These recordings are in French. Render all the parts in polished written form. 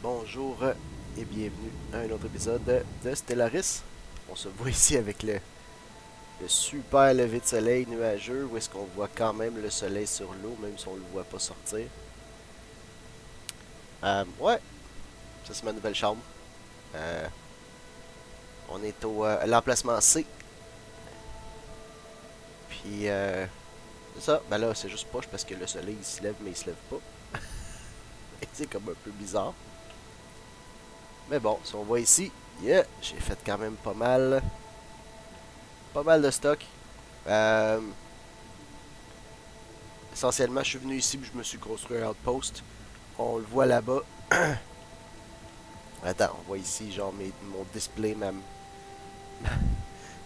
Bonjour et bienvenue à un autre épisode de Stellaris. On se voit ici avec le super lever de soleil nuageux où est-ce qu'on voit quand même le soleil sur l'eau même si on le voit pas sortir. Ouais, ça c'est ma nouvelle chambre. Euh, on est à l'emplacement C. Puis c'est ça, ben là c'est juste poche parce que le soleil il se lève mais il se lève pas. C'est comme un peu bizarre. Mais bon, si on voit ici, yeah, j'ai fait quand même pas mal de stock. Euh, Essentiellement, je suis venu ici et je me suis construit un outpost. On le voit là-bas. Attends, on voit ici genre mon display,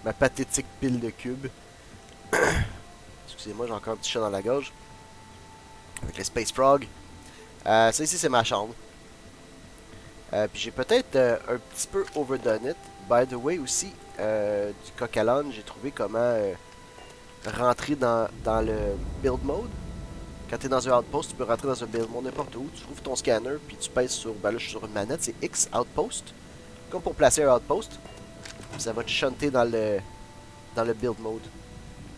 ma pathétique pile de cubes. Excusez-moi, j'ai encore un petit chat dans la gorge. Avec les Space Frog. Ça ici, c'est ma chambre. Puis j'ai peut-être un petit peu overdone it. By the way, aussi, du coq à l'âne, j'ai trouvé comment rentrer dans le build mode. Quand tu es dans un outpost, tu peux rentrer dans un build mode n'importe où. Tu trouves ton scanner, puis tu pèses sur. Ben là, je suis sur une manette, c'est X Outpost. Comme pour placer un outpost. Puis ça va te shunter dans le build mode.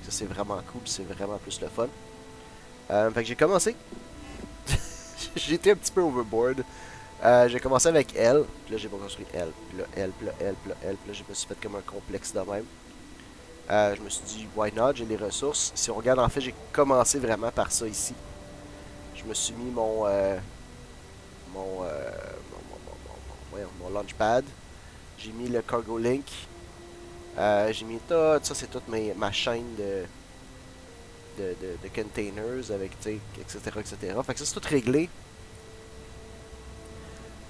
Ça, c'est vraiment cool, c'est vraiment plus le fun. Fait que j'ai commencé. J'ai été un petit peu overboard. J'ai commencé avec L, puis là j'ai construit L, puis là L, puis là L, puis là L, puis là je me suis fait comme un complexe de même. Je me suis dit, why not, j'ai les ressources. Si on regarde, en fait, j'ai commencé vraiment par ça ici. Je me suis mis mon, euh, mon launchpad. J'ai mis le cargo link. J'ai mis tout ça, c'est toute ma chaîne de containers avec, etc., etc. Fait que ça, c'est tout réglé.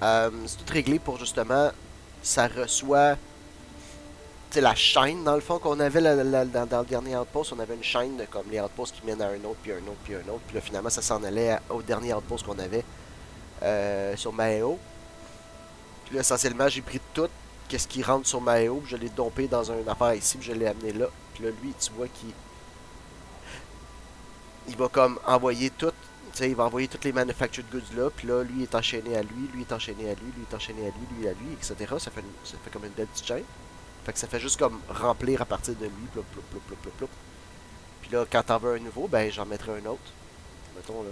C'est tout réglé pour justement, ça reçoit, la chaîne dans le fond qu'on avait dans le dernier outpost. On avait une chaîne de comme les outposts qui mènent à un autre, puis un autre, puis un autre. Puis là, finalement, ça s'en allait au dernier outpost qu'on avait sur Maeo. Puis là, essentiellement, j'ai pris tout qu'est-ce qui rentre sur Maeo, puis je l'ai dompé dans une affaire ici, puis je l'ai amené là. Puis là, lui, tu vois qu'il il va comme envoyer tout, tu sais, il va envoyer toutes les manufactured goods là, puis là, lui il est enchaîné à lui, lui est enchaîné à lui, lui est enchaîné à lui, lui à lui, etc. Ça fait comme une belle petite chaîne. Fait que ça fait juste comme remplir à partir de lui, plop, plop, plop, plop, plop, plop. Puis là, quand t'en veux un nouveau, ben j'en mettrai un autre. Mettons là,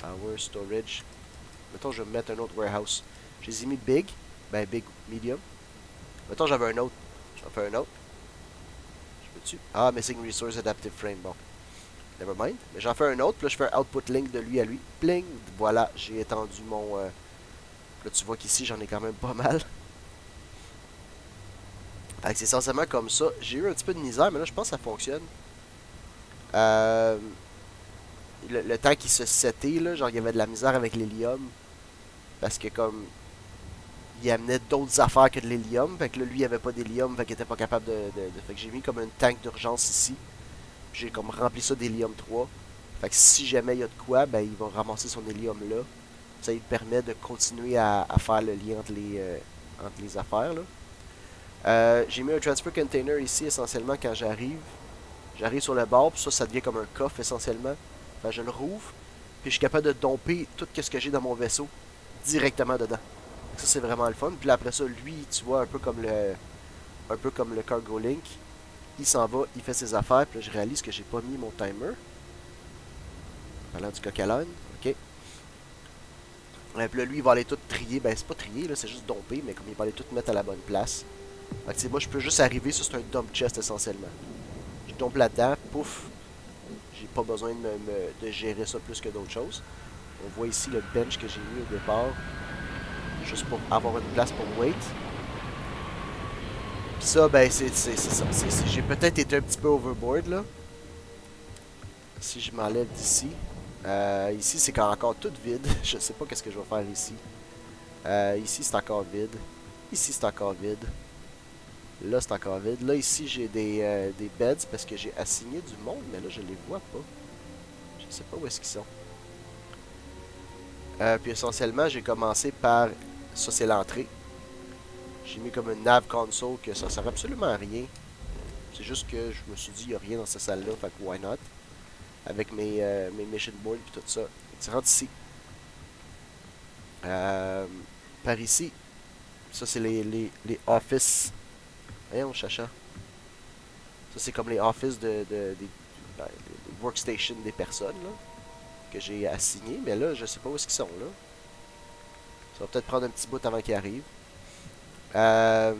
power storage. Mettons, je vais mettre un autre warehouse. Je les ai mis big, ben big, medium. Mettons, j'avais un autre. J'en fais un autre. Je peux-tu? Ah, missing resource adaptive frame. Bon, never mind. Mais j'en fais un autre. Puis là, je fais un output link de lui à lui. Pling. Voilà, j'ai étendu mon. Là, tu vois qu'ici, j'en ai quand même pas mal. Fait que c'est essentiellement comme ça. J'ai eu un petit peu de misère, mais là, je pense que ça fonctionne. Euh, le temps qu'il se settait, là, genre, il y avait de la misère avec l'hélium. Parce que, comme, il amenait d'autres affaires que de l'hélium. Fait que là, lui, il avait pas d'hélium. Fait qu'il était pas capable Fait que j'ai mis comme une tank d'urgence ici. J'ai comme rempli ça d'hélium 3. Fait que si jamais il y a de quoi, ben il va ramasser son hélium là. Ça lui permet de continuer à faire le lien entre les affaires là. J'ai mis un transfer container ici essentiellement quand j'arrive. J'arrive sur le bord, puis ça devient comme un coffre essentiellement. Fait que je le rouvre, puis je suis capable de domper tout ce que j'ai dans mon vaisseau directement dedans. Ça c'est vraiment le fun. Puis là, après ça, lui, tu vois, un peu comme le cargo link, il s'en va, il fait ses affaires, puis là, je réalise que j'ai pas mis mon timer. Parlant du coq à l'âne, ok. Puis là, lui, il va aller tout trier. Ben, c'est pas trier, là, c'est juste domper, mais comme il va aller tout mettre à la bonne place. Fait que, moi, je peux juste arriver sur c'est un dump chest essentiellement. Je dompe là-dedans, pouf. J'ai pas besoin de gérer ça plus que d'autres choses. On voit ici le bench que j'ai mis au départ, juste pour avoir une place pour wait. Puis ça, ben, c'est ça. J'ai peut-être été un petit peu overboard, là. Si je m'enlève d'ici. Ici, c'est encore tout vide. Je sais pas qu'est-ce que je vais faire ici. Ici, c'est encore vide. Ici, c'est encore vide. Là, c'est encore vide. Là, ici, j'ai des beds parce que j'ai assigné du monde, mais là, je les vois pas. Je sais pas où est-ce qu'ils sont. Puis essentiellement, j'ai commencé par... Ça, c'est l'entrée. J'ai mis comme une nav console que ça sert absolument à rien. C'est juste que je me suis dit, il n'y a rien dans cette salle-là, fait que why not? Avec mes mission boards et tout ça. Tu rentres ici. Euh, Par ici, ça c'est les offices. Voyons, chacha. Ça c'est comme les offices ben, les workstations des personnes là, que j'ai assignées. Mais là, je sais pas où est-ce qu'ils sont là. Ça va peut-être prendre un petit bout avant qu'ils arrivent. Euh,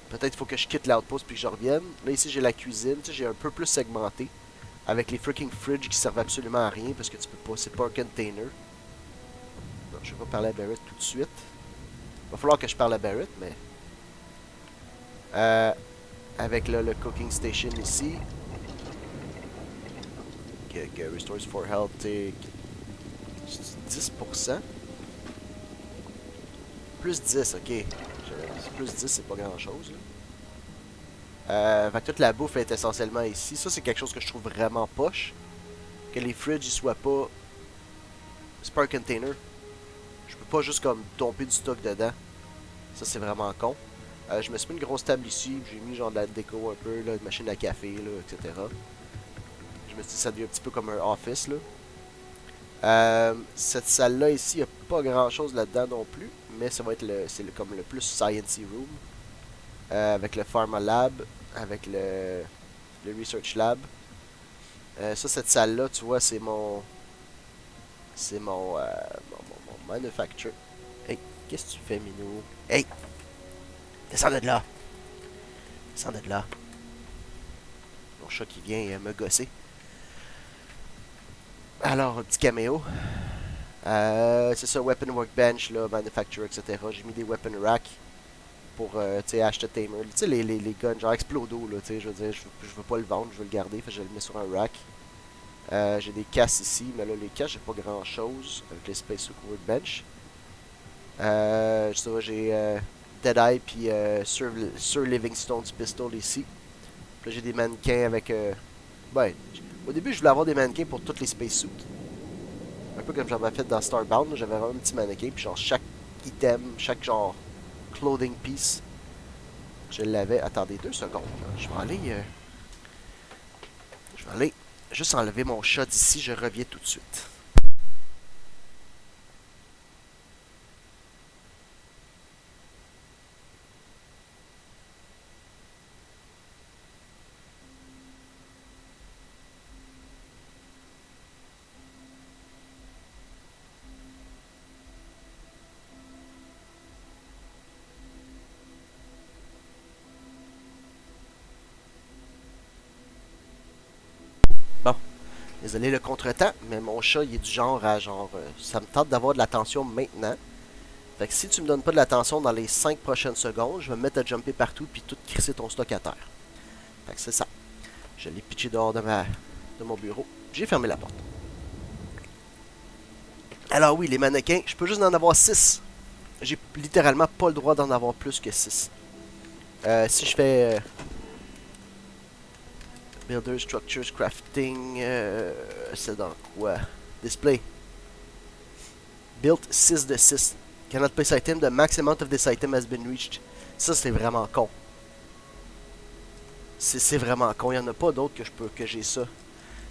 Peut-être qu'il faut que je quitte l'outpost puis que je revienne. Là, ici, j'ai la cuisine. Tu sais, j'ai un peu plus segmenté. Avec les freaking fridges qui servent absolument à rien parce que tu peux pas. C'est pas un container. Non, je vais pas parler à Barret tout de suite. Il va falloir que je parle à Barret, mais. Euh, Avec le cooking station ici. Que restores for health. 10%. Plus 10, ok. Plus 10, c'est pas grand chose. Fait que toute la bouffe est essentiellement ici. Ça, c'est quelque chose que je trouve vraiment poche. Que les fridges ils soient pas. C'est pas un container. Je peux pas juste comme domper du stock dedans. Ça, c'est vraiment con. Je me suis mis une grosse table ici. J'ai mis genre de la déco un peu, là, une machine à café, là, etc. Je me suis dit ça devient un petit peu comme un office. Là. Cette salle-là ici, il n'y a pas grand-chose là-dedans non plus. Mais ça va être comme le plus sciencey room. Avec le Pharma Lab, avec le Research Lab. Ça, cette salle-là, tu vois, c'est mon. C'est mon manufacture. Hey, qu'est-ce que tu fais, Minou? Hey! Descends de là! Descends de là! Mon chat qui vient me gosser. Alors, un petit caméo. C'est ça, Weapon Workbench, là, Manufacture, etc. J'ai mis des Weapon Racks pour, tu sais, acheter Tamer. Tu sais, les guns, genre Explodo, là, tu sais, je veux dire, je veux pas le vendre, je veux le garder, fait que je le mets sur un rack. J'ai des casses ici, mais là, les casses, j'ai pas grand chose avec les Space Workbench. Ça va, j'ai Deadeye puis Sir Livingstone's Pistol ici. Puis là, j'ai des mannequins avec. Ben, au début, je voulais avoir des mannequins pour toutes les spacesuits. Un peu comme j'avais fait dans Starbound, j'avais vraiment un petit mannequin, puis genre chaque item, chaque genre clothing piece, je l'avais. Attendez 2 secondes. Là. Je vais aller juste enlever mon chat d'ici, je reviens tout de suite. Bon, désolé le contretemps, mais mon chat il est du genre à genre. Ça me tente d'avoir de l'attention maintenant. Fait que si tu me donnes pas de l'attention dans les 5 prochaines secondes, je vais me mettre à jumper partout puis tout crisser ton stock à terre. Fait que c'est ça. Je l'ai pitché dehors de mon bureau. J'ai fermé la porte. Alors oui, les mannequins, je peux juste en avoir 6. J'ai littéralement pas le droit d'en avoir plus que 6. Si je fais Builder, Structures, Crafting, c'est dans quoi? Display. Built 6 de 6. Cannot place item, the max amount of this item has been reached. Ça, c'est vraiment con. C'est vraiment con. Il n'y en a pas d'autres que j'ai ça.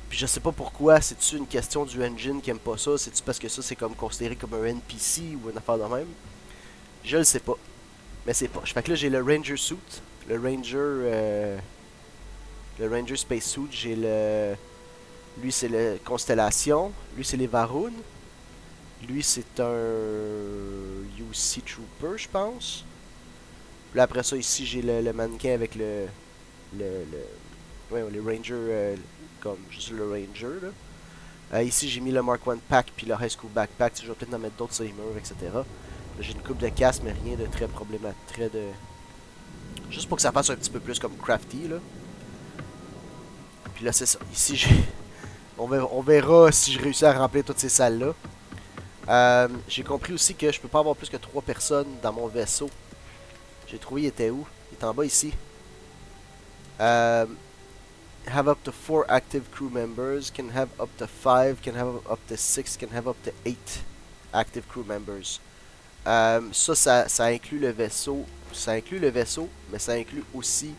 Puis je sais pas pourquoi. C'est-tu une question du engine qui aime pas ça? C'est-tu parce que ça, c'est comme considéré comme un NPC ou une affaire de même? Je le sais pas. Mais c'est pas. Fait que là, j'ai le Ranger Suit. Le Ranger Space Suit. J'ai le. Lui, c'est le Constellation. Lui, c'est les Varoun. Lui, c'est un UC Trooper, je pense. Puis là, après ça, ici, j'ai le mannequin avec ouais, les Rangers, comme juste le Ranger. Là. Ici, j'ai mis le Mark 1 Pack puis le High School Backpack. Je vais peut-être en mettre d'autres sur les murs, etc. J'ai une coupe de casse, mais rien de très problématique. Juste pour que ça fasse un petit peu plus comme crafty. Là. Puis là, c'est ça. Ici, on verra si je réussis à remplir toutes ces salles-là. J'ai compris aussi que je peux pas avoir plus que 3 personnes dans mon vaisseau. J'ai trouvé, il était où? Il est en bas ici. Have up to 4 active crew members. Can have up to 5. Can have up to 6. Can have up to 8 active crew members. Ça inclut le vaisseau. Ça inclut le vaisseau, mais ça inclut aussi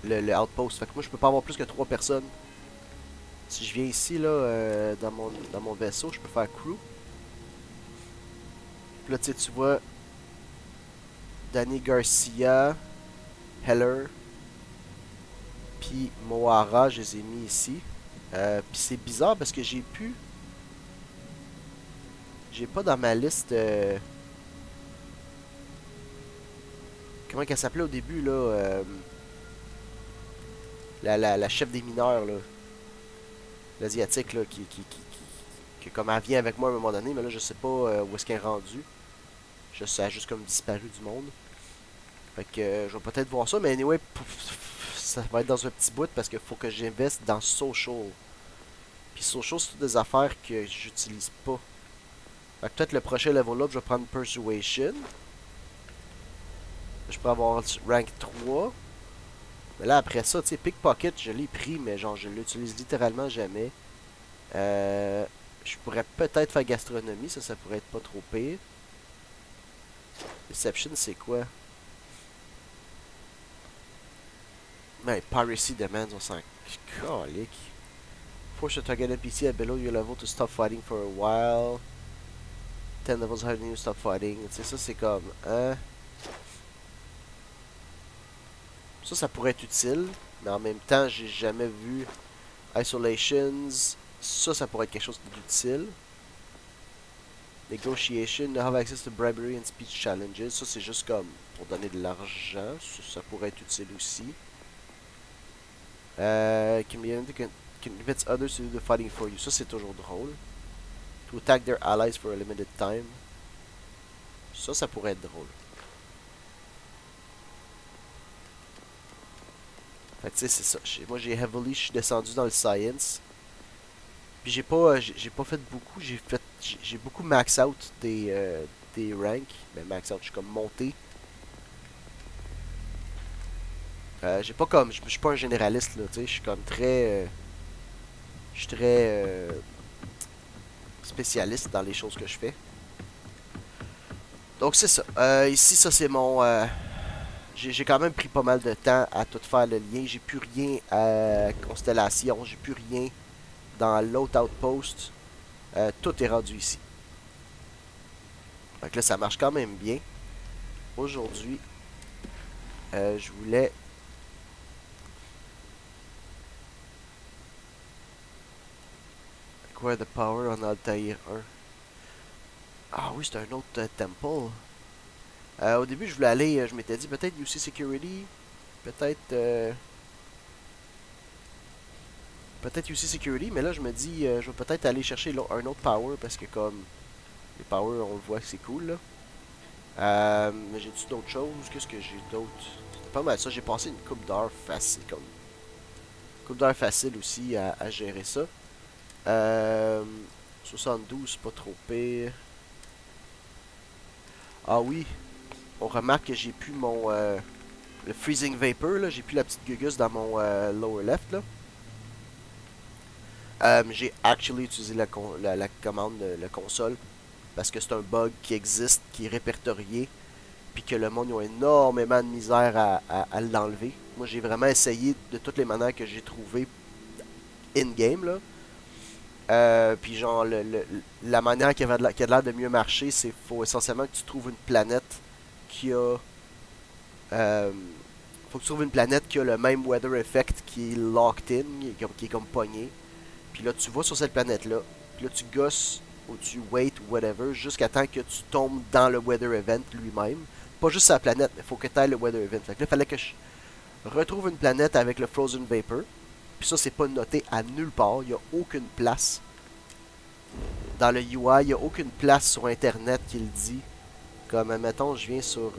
le outpost. Fait que moi, je peux pas avoir plus que 3 personnes. Si je viens ici, là, dans mon vaisseau, je peux faire crew. Puis là, tu vois Danny Garcia, Heller, puis Moara, je les ai mis ici. Puis c'est bizarre parce que j'ai plus. J'ai pas dans ma liste. Comment qu'elle s'appelait au début, là la chef des mineurs, là. L'asiatique, là, que comme elle vient avec moi à un moment donné, mais là, je sais pas où est-ce qu'elle est rendue. Ça a juste comme disparu du monde. Fait que je vais peut-être voir ça, mais anyway, ça va être dans un petit bout parce qu'il faut que j'investe dans social. Puis social, c'est toutes des affaires que j'utilise pas. Fait que peut-être le prochain level up, je vais prendre Persuasion. Je pourrais avoir rank 3. Mais là, après ça, tu sais, Pickpocket, je l'ai pris, mais genre, je l'utilise littéralement jamais. Je pourrais peut-être faire gastronomie, ça pourrait être pas trop pire. Deception, c'est quoi? Mais Piracy Demands, on s'en calique. Force a target NPC at below your level to stop fighting for a while. 10 levels higher than you stop fighting. Tu sais, ça c'est comme. Ça pourrait être utile. Mais en même temps, j'ai jamais vu Isolations. Ça pourrait être quelque chose d'utile. Negotiation, have access to bribery and speech challenges. Ça, c'est juste comme pour donner de l'argent. Ça pourrait être utile aussi. Convince others to do the fighting for you. Ça, c'est toujours drôle. To attack their allies for a limited time. Ça pourrait être drôle. Fait que tu sais, c'est ça. Moi, je suis descendu dans le science. Puis j'ai pas fait beaucoup. J'ai beaucoup max out des ranks. Mais max out, je suis comme monté. J'ai pas comme. Je suis pas un généraliste, là, tu sais. Je suis comme très. Je suis très spécialiste dans les choses que je fais. Donc c'est ça. Ici, ça c'est mon. J'ai quand même pris pas mal de temps à tout faire le lien. J'ai plus rien à Constellation. J'ai plus rien dans l'autre outpost. Tout est rendu ici. Donc là, ça marche quand même bien. Aujourd'hui, je voulais. Acquire the power on Altair 1. Ah oui, c'est un autre temple. Au début, je voulais aller. Je m'étais dit peut-être UC Security. Peut-être. Peut-être UC Security, mais là je me dis je vais peut-être aller chercher un autre power parce que comme les power on le voit que c'est cool là. Mais j'ai-tu d'autres choses? Qu'est-ce que j'ai d'autre? C'est pas mal ça, j'ai passé une coupe d'heure facile comme. Coupe d'heure facile aussi à gérer ça. 72, pas trop pire. Ah oui, on remarque que j'ai plus mon le freezing vapor là, j'ai plus la petite gugus dans mon lower left là. J'ai actually utilisé la commande de la console parce que c'est un bug qui existe, qui est répertorié, puis que le monde a énormément de misère à l'enlever. Moi, j'ai vraiment essayé de toutes les manières que j'ai trouvées in-game, là. Puis genre, la manière qui a l'air de mieux marcher, c'est faut essentiellement que tu trouves une planète qui a... faut que tu trouves une planète qui a le même weather effect qui est locked in, qui est comme pogné. Puis là, tu vas sur cette planète-là. Puis là, tu gosses ou tu wait ou whatever jusqu'à temps que tu tombes dans le weather event lui-même. Pas juste sa planète, mais il faut que tu ailles le weather event. Fait que là, il fallait que je retrouve une planète avec le frozen vapor. Puis ça, c'est pas noté à nulle part. Il n'y a aucune place. Dans le UI, il n'y a aucune place sur Internet qui le dit. Comme, admettons, je viens sur...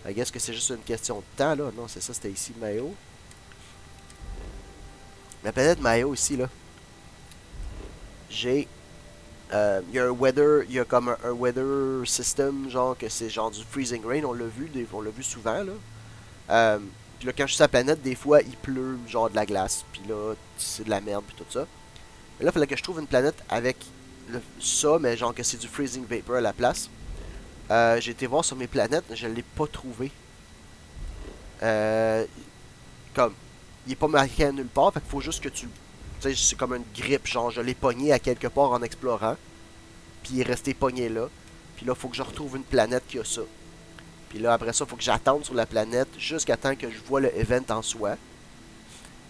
I guess que c'est juste une question de temps, là. Non, c'est ça, c'était ici, Mayo. La planète Mayo ici, là. J'ai... Il y a un weather... Il y a comme un weather system, genre, que c'est genre du freezing rain. On l'a vu souvent, là. Puis là, quand je suis sur la planète, des fois, il pleut, genre, de la glace. Puis là, c'est de la merde, puis tout ça. Mais là, il fallait que je trouve une planète avec ça, mais genre que c'est du freezing vapor à la place. J'ai été voir sur mes planètes, je l'ai pas trouvé. Comme, il est pas marqué à nulle part, fait qu'il faut juste que tu... Tu sais, c'est comme une grippe, genre je l'ai pogné à quelque part en explorant. Puis puis il est resté pogné là. Puis là, faut que je retrouve une planète qui a ça. Puis là, après ça, faut que j'attende sur la planète jusqu'à temps que je vois le event en soi.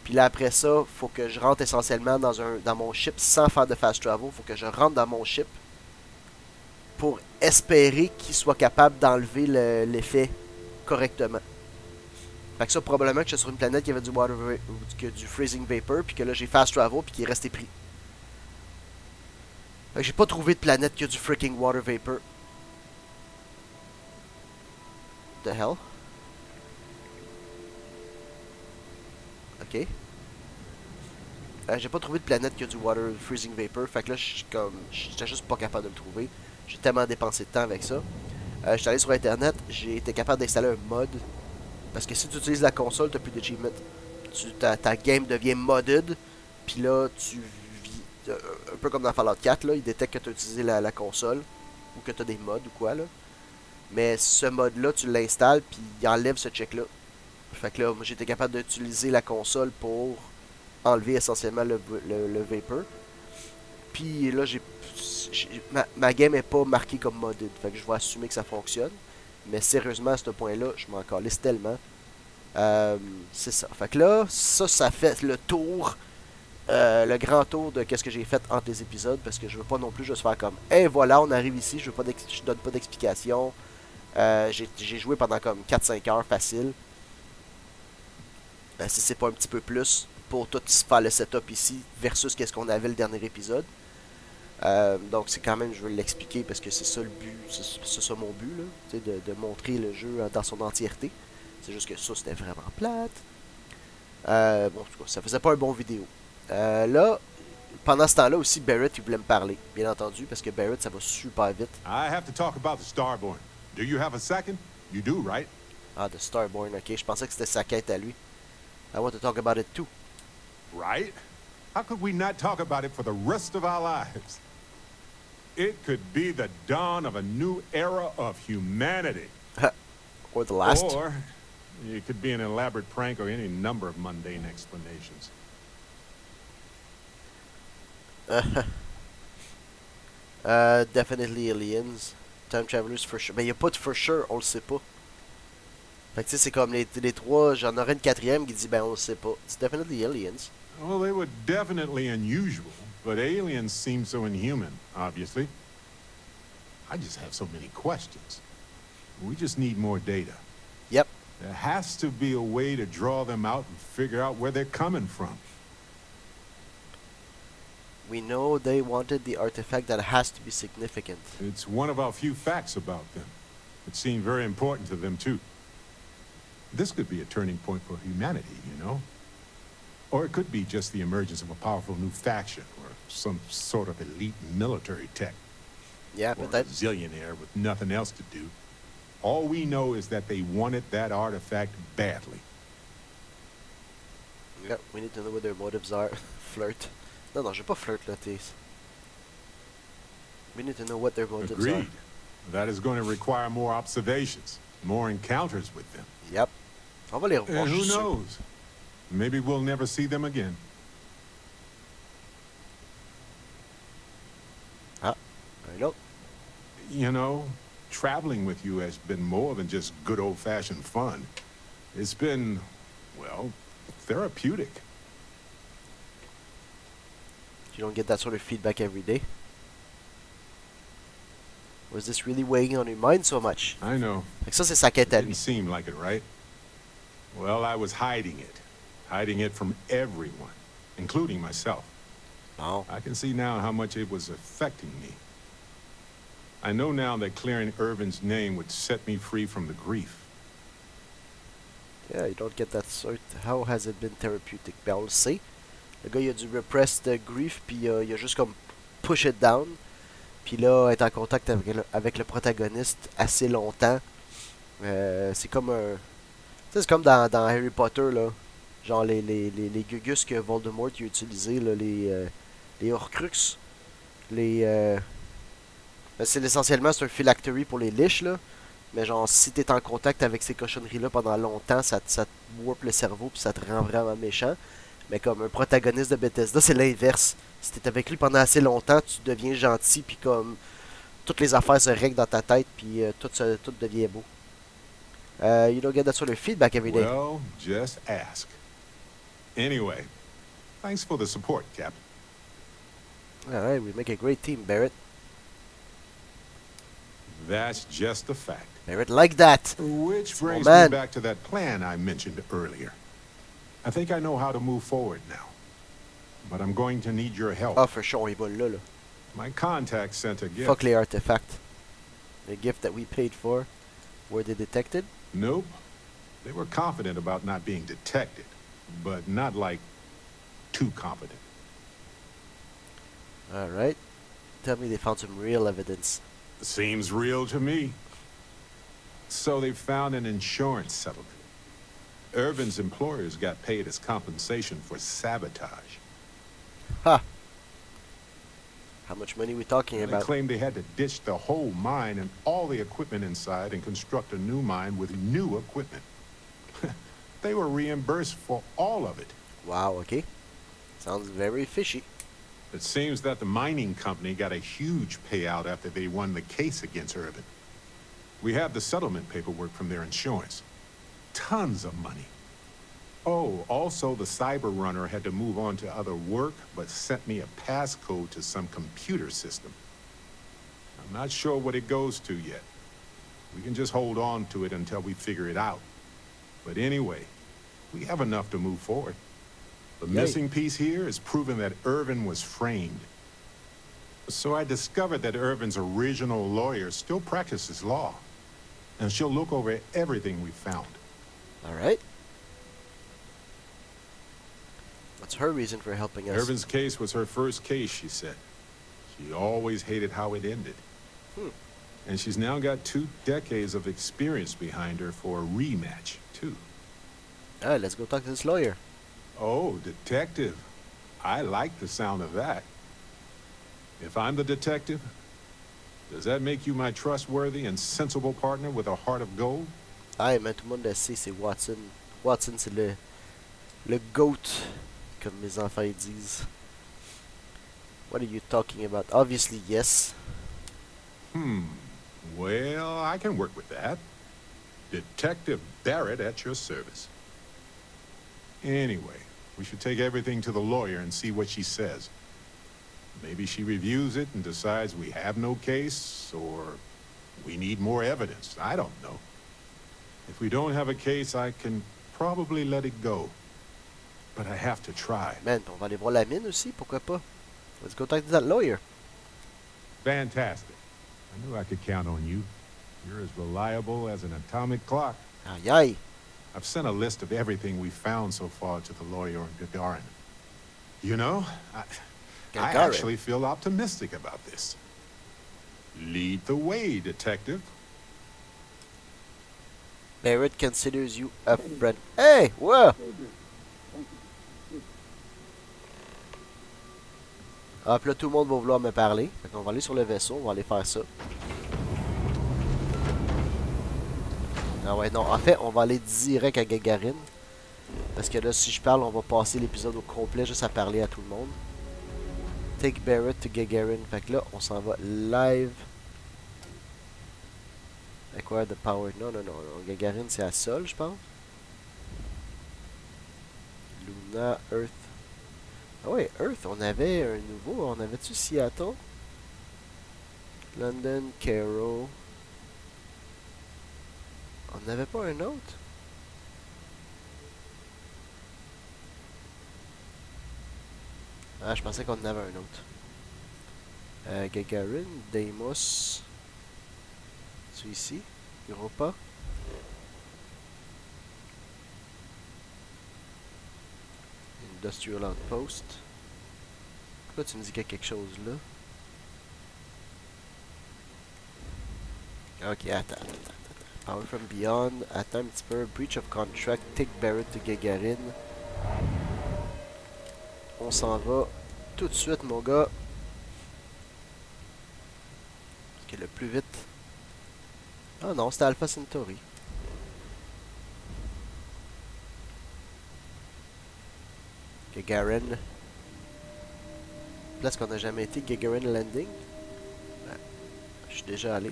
Puis là, après ça, faut que je rentre essentiellement dans mon ship sans faire de fast travel. Faut que je rentre dans mon ship pour espérer qu'il soit capable d'enlever l'effet correctement. Fait que ça, probablement que je suis sur une planète qui avait du freezing vapor, puis que là, j'ai fast travel, puis qu'il est resté pris. Fait que j'ai pas trouvé de planète qui a du freaking water vapor. The hell? Ok. J'ai pas trouvé de planète qui a du water freezing vapor. Fait que là, j'étais juste pas capable de le trouver. J'ai tellement dépensé de temps avec ça. Je suis allé sur internet, j'ai été capable d'installer un mod. Parce que si tu utilises la console, t'as plus d'achievement. Ta game devient modded. Puis là, tu vis. Un peu comme dans Fallout 4, là, il détecte que tu as utilisé la console. Ou que tu as des mods ou quoi, là. Mais ce mod-là, tu l'installes, puis il enlève ce check-là. Fait que là, moi, j'étais capable d'utiliser la console pour enlever essentiellement le vapor. Puis là, ma game est pas marquée comme modded. Fait que je vais assumer que ça fonctionne. Mais sérieusement, à ce point-là, je m'en calisse tellement. C'est ça. Fait que là, ça fait le tour. Le grand tour de qu'est-ce que j'ai fait entre les épisodes. Parce que je veux pas non plus juste faire comme hey, voilà, on arrive ici. Je donne pas d'explication. J'ai joué pendant comme 4-5 heures facile. Si c'est pas un petit peu plus. Pour tout faire le setup ici. Versus qu'est-ce qu'on avait le dernier épisode. Donc c'est quand même, je veux l'expliquer parce que c'est ça le but, c'est ça mon but, là, de montrer le jeu dans son entièreté. C'est juste que ça c'était vraiment plate. Bon, en tout cas, ça faisait pas un bon vidéo. Là, pendant ce temps-là aussi, Barret il voulait me parler, bien entendu, parce que Barret ça va super vite. I have to talk about the Starborn. Do you have a second? You do, right? Ah, The Starborn, ok, je pensais que c'était sa quête à lui. I want to talk about it too. Right? How could we not talk about it for the rest of our lives? It could be the dawn of a new era of humanity. Or the last. Or it could be an elaborate prank or any number of mundane explanations. Definitely aliens. Time travelers for sure. Mais il n'y a pas de for sure, on le sait pas. Fait que tu sais, c'est comme les trois, j'en aurais une quatrième qui dit ben on le sait pas. It's definitely aliens. Well, they were definitely unusual, but aliens seem so inhuman, obviously. I just have so many questions. We just need more data. Yep. There has to be a way to draw them out and figure out where they're coming from. We know they wanted the artifact that has to be significant. It's one of our few facts about them. It seemed very important to them, too. This could be a turning point for humanity, you know? Or it could be just the emergence of a powerful new faction, or some sort of elite military tech. Yeah, or but that... a zillionaire with nothing else to do. All we know is that they wanted that artifact badly. Yep, we need to know what their motives are. Flirt. Non, je vais pas flirt, là, We need to know what their motives are. Agreed. That is going to require more observations, more encounters with them. Yep. On va les revoir. And who knows? Maybe we'll never see them again. Ah, un autre. You know, traveling with you has been more than just good old-fashioned fun. It's been, well, therapeutic. You don't get that sort of feedback every day. Was this really weighing on your mind so much? I know. Fait que ça, c'est sa quête à Didn't lui. seem like it, right? Well, I was hiding it from everyone, including myself. Oh. I can see now how much it was affecting me. I know now that clearing Irvin's name would set me free from the grief. Yeah, you don't get that sort. How has it been therapeutic? Ben, on le sait. Le gars, il a du repressed grief, puis il a juste comme push it down. Puis là, être en contact avec le protagoniste assez longtemps. C'est comme un... Tu sais, c'est comme dans Harry Potter, là. Genre les gugus que Voldemort a utilisé, là, les Horcruxes. C'est essentiellement c'est un phylactery pour les liches, là. Mais genre, si t'es en contact avec ces cochonneries-là pendant longtemps, ça te warp le cerveau, puis ça te rend vraiment méchant. Mais comme un protagoniste de Bethesda, c'est l'inverse. Si t'es avec lui pendant assez longtemps, tu deviens gentil, puis comme toutes les affaires se règlent dans ta tête, puis tout devient beau. You don't get that sort of feedback every day. Well, just ask. Anyway, thanks for the support, Captain. Alright, we make a great team, Barret. That's just a fact. Barret like that. Which brings man. me back to that plan I mentioned earlier. I think I know how to move forward now. But I'm going to need your help. Ah, for sure, il va là. My contact sent a gift. Fuck les artefacts. The gift that we paid for. Were they detected? Nope. They were confident about not being detected, but not like too confident. Alright. Tell me they found some real evidence. Seems real to me. So they found an insurance settlement. Irvin's employers got paid as compensation for sabotage. Ha! How much money are we talking They about? claimed they had to ditch the whole mine and all the equipment inside and construct a new mine with new equipment. They were reimbursed for all of it. Wow, okay. Sounds very fishy. It seems that the mining company got a huge payout after they won the case against Irvin. We have the settlement paperwork from their insurance. Tons of money. Oh, also the cyber runner had to move on to other work, but sent me a passcode to some computer system. I'm not sure what it goes to yet. We can just hold on to it until we figure it out. But anyway, we have enough to move forward. The missing piece here is proving that Irvin was framed. So I discovered that Irvin's original lawyer still practices law. And she'll look over everything we found. Alright. What's her reason for helping us? Irvin's case was her first case, she said. She always hated how it ended. And she's now got 2 decades of experience behind her for a rematch, too. Alright, let's go talk to this lawyer. Oh, detective. I like the sound of that. If I'm the detective, does that make you my trustworthy and sensible partner with a heart of gold? Ah, mais tout le monde le sait, c'est Watson. Watson, c'est le GOAT, comme mes enfants ils disent. What are you talking about? Obviously, yes. Well, I can work with that. Detective Barret at your service. Anyway, we should take everything to the lawyer and see what she says. Maybe she reviews it and decides we have no case, or we need more evidence. I don't know. If we don't have a case, I can probably let it go. But I have to try. Man, on va aller voir la mine aussi, pourquoi pas? Let's go talk to that lawyer. Fantastic. I knew I could count on you. You're as reliable as an atomic clock. Aïe aïe. I've sent a list of everything we found so far to the lawyer in Gagarin. You know, I actually feel optimistic about this. Lead the way, detective. Barret considers you a friend. Hey, wow! Ah, puis là, tout le monde va vouloir me parler. Fait qu'on va aller sur le vaisseau, on va aller faire ça. Ah ouais, non, en fait, on va aller direct à Gagarin. Parce que là, si je parle, on va passer l'épisode au complet juste à parler à tout le monde. Take Barret to Gagarin. Fait que là, on s'en va live. Acquire the power. Non, non, non, non. Gagarin, c'est à Sol, je pense. Luna, Earth. Ah ouais, Earth, on avait un nouveau. On avait-tu Seattle? London, Cairo. On n'avait pas un autre? Ah, je pensais qu'on en avait un autre. Gagarin, Deimos. C'est ici? Europa? Industrial Outpost. Pourquoi tu me dis qu'il y a quelque chose là? Ok, attends. Power from Beyond. Attends un petit peu. Breach of Contract. Take Barret to Gagarin. On s'en va tout de suite, mon gars. Ok, le plus vite. Ah non, c'était Alpha Centauri. Gagarin. Place qu'on n'a jamais été. Gagarin Landing. Ben, je suis déjà allé.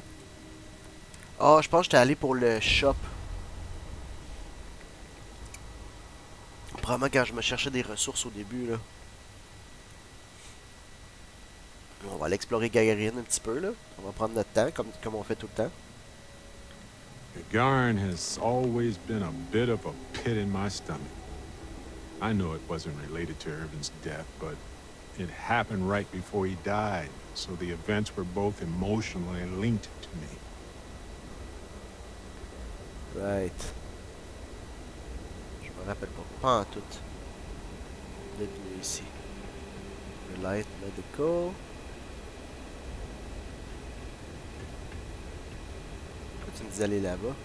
Ah, je pense que j'étais allé pour le shop. Probablement quand je me cherchais des ressources au début, là. On va aller explorer Gagarin un petit peu, là. On va prendre notre temps, comme on fait tout le temps. Gagarin has always been a bit of a pit in my stomach. I know it wasn't related to Irvin's death, but it happened right before he died, so the events were both emotionally linked to me. Right. Je me rappelle pas en tout d'être venu ici. Relight Medical. Pourquoi tu me dis d'aller là-bas?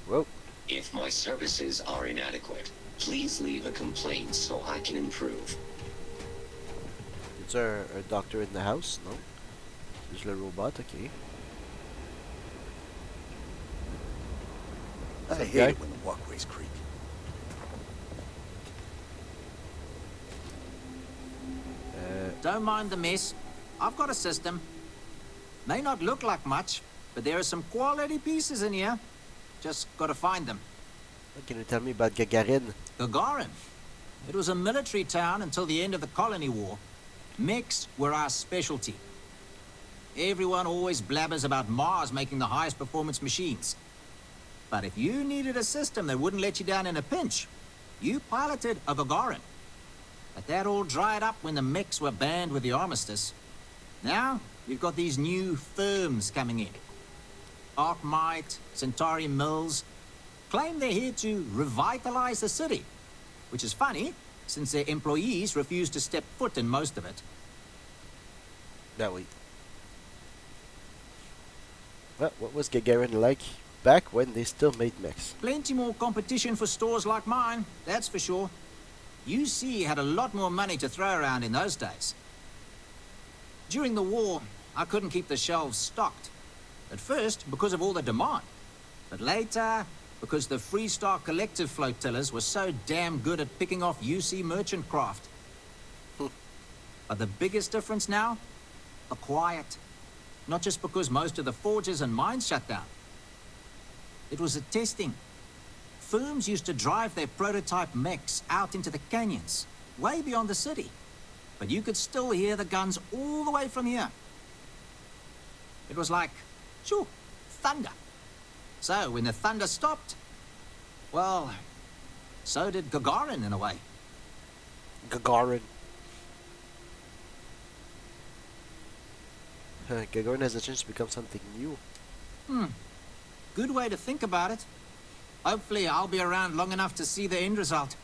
Wow. If my services are inadequate, please leave a complaint so I can improve. Is there a doctor in the house? No. Juste le robot, ok. I hate it when the walkways creak. Don't mind the mess. I've got a system. May not look like much, but there are some quality pieces in here. Just gotta find them. What can you tell me about Gagarin? Gagarin. It was a military town until the end of the Colony War. Mechs were our specialty. Everyone always blabbers about Mars making the highest performance machines. But if you needed a system that wouldn't let you down in a pinch, you piloted a Gagarin. But that all dried up when the mechs were banned with the armistice. Now, you've got these new firms coming in. Arkmite, Centauri Mills, claim they're here to revitalize the city. Which is funny, since their employees refuse to step foot in most of it. That way. Well, what was Gagarin like back when they still made mechs? Plenty more competition for stores like mine, that's for sure. UC had a lot more money to throw around in those days. During the war, I couldn't keep the shelves stocked. At first, because of all the demand. But later, because the Freestar Collective flotillas were so damn good at picking off UC merchant craft. But the biggest difference now? The quiet. Not just because most of the forges and mines shut down. It was the testing. Firms used to drive their prototype mechs out into the canyons, way beyond the city. But you could still hear the guns all the way from here. It was like, shoo, thunder. So when the thunder stopped, well, so did Gagarin in a way. Gagarin. Gagarin has a chance to become something new. Good way to think about it. Hopefully I'll be around long enough to see the end result.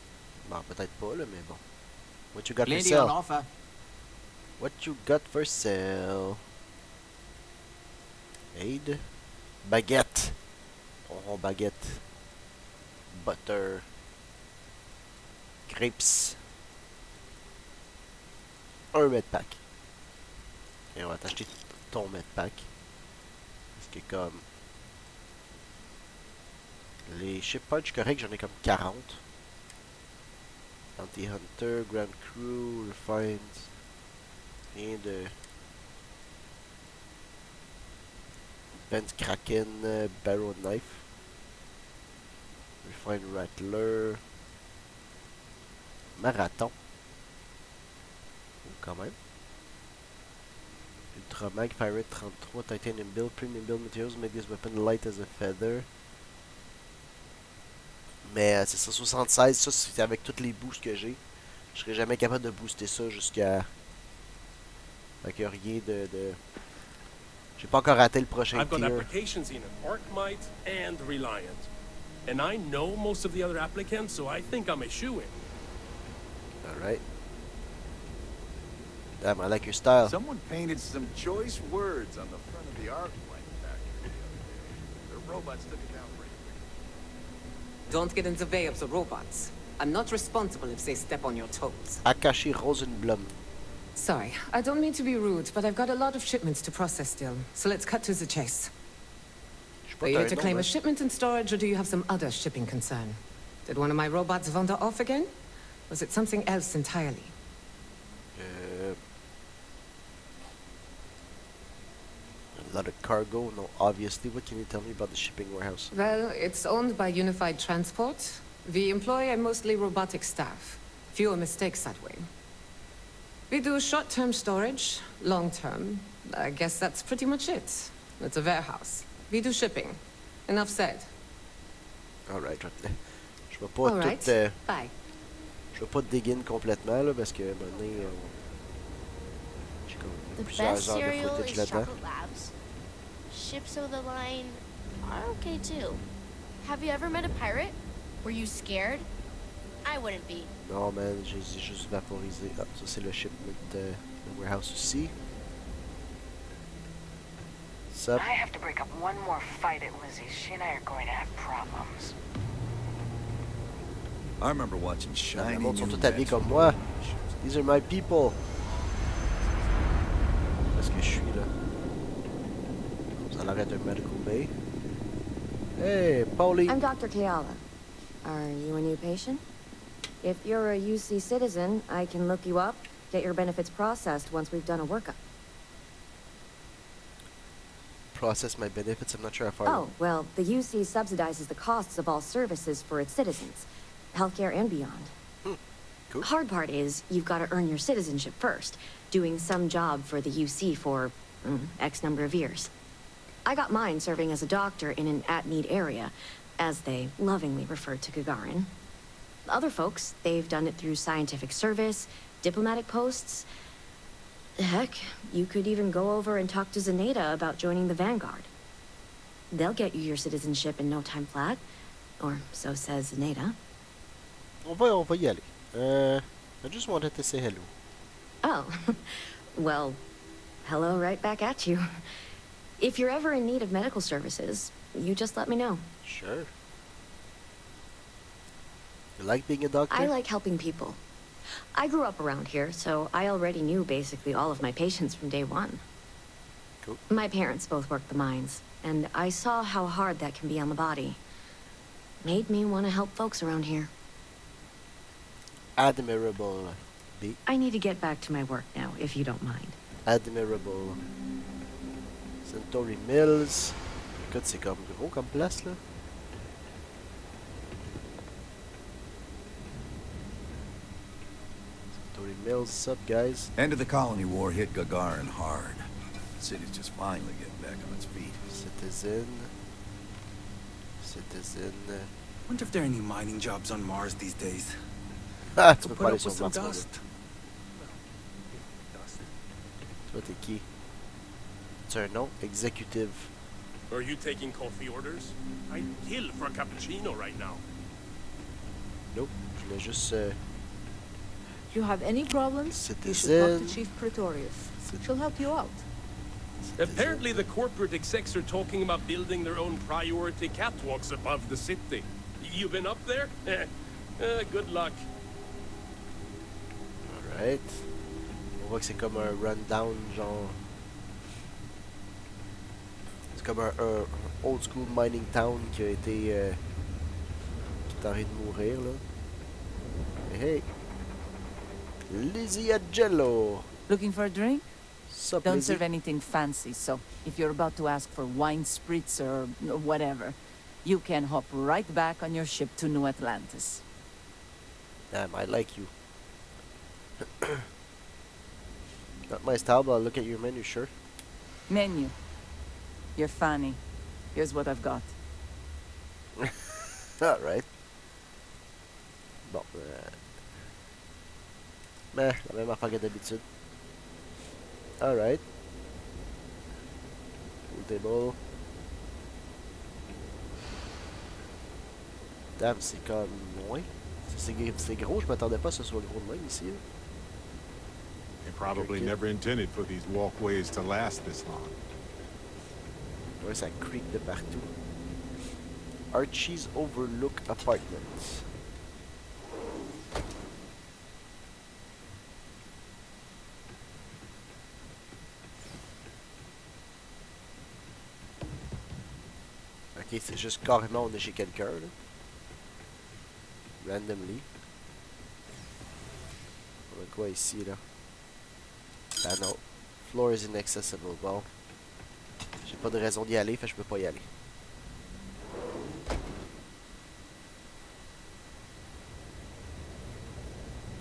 Bon, peut-être pas là, mais bon. What you got for Plenty on sale? offer. What you got for sale? Aid? Baguette. Oh, baguette. Butter. Grapes. Un medpack. Et on va t'acheter ton medpack. Parce que comme... Les ship punch corrects, j'en ai comme 40. Anti-Hunter, Grand Crew, Refined. Rien de... Ben's Kraken, Barrow Knife. Refined Rattler. Marathon. Quand même. Ultramag, Pirate 33, Titanium Build, Premium Build Materials, make this weapon light as a feather. Mais c'est ça, 76, ça c'est avec tous les boosts que j'ai. Je serais jamais capable de booster ça jusqu'à... Fait qu'il y a rien de... J'ai pas encore raté le prochain I've got tier. applications in Arkmite and Reliant. And I know most of the other applicants, so I think I'm a shoo-in. Alright. Damn, I like your style. Someone painted some choice words on the front of the Arkmite factory the other day. The robots took it down pretty quick. Don't get in the way of the robots. I'm not responsible if they step on your toes. Akashi Rosenblum. Sorry, I don't mean to be rude, but I've got a lot of shipments to process still. So let's cut to the chase. Are you here to claim a shipment in storage, or do you have some other shipping concern? Did one of my robots wander off again? Was it something else entirely? A lot of cargo. No, obviously. What can you tell me about the shipping warehouse? Well, it's owned by Unified Transport. We employ a mostly robotic staff. Fewer mistakes that way. We do short-term storage, long-term. I guess that's pretty much it. It's a warehouse. We do shipping. Enough said. Alright, je vais pas All tout... right. Bye. Je vais pas dig in complètement, là, parce que, à un moment donné, j'ai comme The plusieurs best heures de cereal footage is là-dedans. chocolate labs. Ships of the line are okay too. Have you ever met a pirate? Were you scared? I wouldn't be. Non, man, j'ai juste vaporisé. Ah, ça c'est le shipment, le warehouse aussi. Sup? I have to break up one more fight at Lizzie's. She and I are going to have problems. I remember watching Le Shining monde sont and tous habillés comme moi. These are my people. Parce que je suis là. Vous allez arrêter un medical bay. Hey, Paulie. I'm Dr. Keala. Are you a new patient? If you're a UC citizen, I can look you up, get your benefits processed once we've done a workup. Process my benefits. I'm not sure how far. Oh, well, the UC subsidizes the costs of all services for its citizens, healthcare and beyond. Cool. Hard part is, you've got to earn your citizenship first, doing some job for the UC for X number of years. I got mine serving as a doctor in an at-need area, as they lovingly refer to Gagarin. Other folks, they've done it through scientific service, diplomatic posts. Heck, you could even go over and talk to Zenaida about joining the Vanguard. They'll get you your citizenship in no time flat. Or so says Zenaida. On va y aller. I just wanted to say hello. Oh, well, hello right back at you. If you're ever in need of medical services, you just let me know. Sure. You like being a doctor? I like helping people. I grew up around here, so I already knew basically all of my patients from day one. Cool. My parents both worked the mines, and I saw how hard that can be on the body. Made me want to help folks around here. Admirable. B. I need to get back to my work now, if you don't mind. Admirable. Centauri Mills. Écoute, c'est comme gros comme place, là. Centauri Mills, sup, guys? End of the colony war hit Gagarin hard. The city's just finally getting back on its feet. Citizen. Citizen. Wonder if there are any mining jobs on Mars these days. Ah, tu peux Put pas aller up sur with some Mars. dust. Toi, t'es qui? C'est un nom? Exécutive. Are you taking coffee orders? I'd kill for a cappuccino right now. Nope. Je voulais juste... If you have any problems, you should talk Citizen. to Chief Pretorius. She'll help you out. Apparently the corporate execs are talking about building their own priority catwalks above the city. You been up there? Good luck. Alright. On voit que c'est comme un rundown, genre... C'est comme un old school mining town qui a été... qui est en train de mourir, là. Hey, hey! Lizzie Agello! Looking for a drink? Sup, Don't Lizzie? serve anything fancy, so if you're about to ask for wine spritz or whatever, you can hop right back on your ship to New Atlantis. Damn, I like you. Not my style, but I'll look at your menu, sure. Menu. You're funny. Here's what I've got. Alright. Bon, mais, la même affaire que d'habitude. Alright. Pool table. Damn, c'est comme loin. C'est gros, je m'attendais pas à ce soit gros de même ici. Là. They probably never intended for these walkways to last this long. Ouais, ça creak de partout. Archie's Overlook Apartments. Ok, c'est juste carrément on est chez quelqu'un là. Randomly. quoi ici, là? Ah non. Floor is inaccessible. Bon. J'ai pas de raison d'y aller, fait que je peux pas y aller.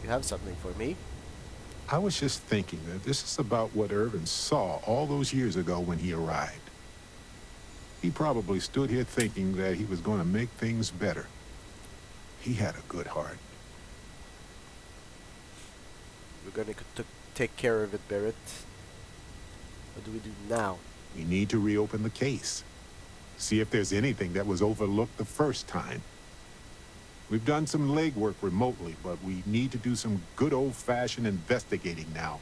You have something for me? I was just thinking that this is about what Irvin saw all those years ago when he arrived. He probably stood here thinking that he was going to make things better. He had a good heart. We're gonna take care of it, Barret. What do we do now? We need to reopen the case. See if there's anything that was overlooked the first time. We've done some legwork remotely, but we need to do some good old-fashioned investigating now.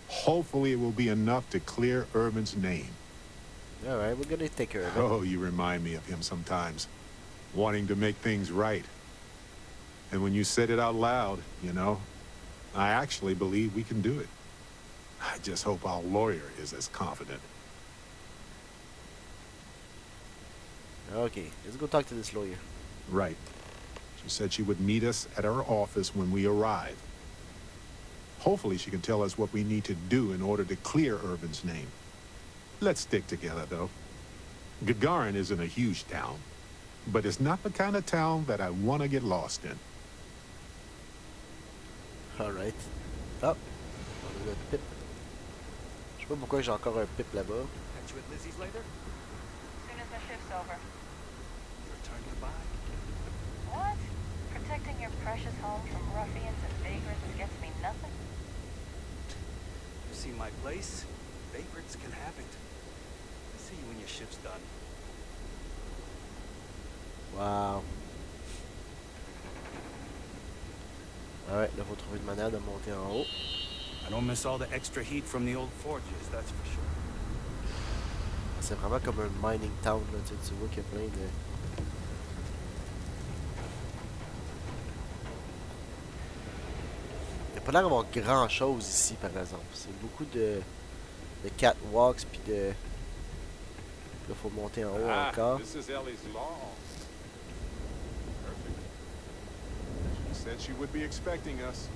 Hopefully it will be enough to clear Irvin's name. Alright, we're gonna take care of it. Oh, you remind me of him sometimes. Wanting to make things right. And when you said it out loud, you know, I actually believe we can do it. I just hope our lawyer is as confident. Okay, let's go talk to this lawyer. Right. She said she would meet us at our office when we arrive. Hopefully she can tell us what we need to do in order to clear Irvin's name. Let's stick together, though. Gagarin isn't a huge town, but it's not the kind of town that I want to get lost in. Alright. Oh, on a le pip. Je sais pas pourquoi j'ai encore un pip là-bas. Catch you at Lizzie's later? Soon as my shift's over. Your turn to buy. What? Protecting your precious home from ruffians and vagrants gets me nothing? You see my place? Vagrants can have it. I'll see you when your ship's done. Wow. Alright, là, faut trouver une manière de monter en haut. I don't miss all the extra heat from the old forges, that's for sure. C'est vraiment comme un mining town, là. Tu vois qu'il y a plein de... Il n'y a pas l'air d'avoir grand chose ici, par exemple. C'est beaucoup de catwalks, puis de... Là, faut monter en haut encore. This is Ellie's law. Perfect. She said she would be expecting us.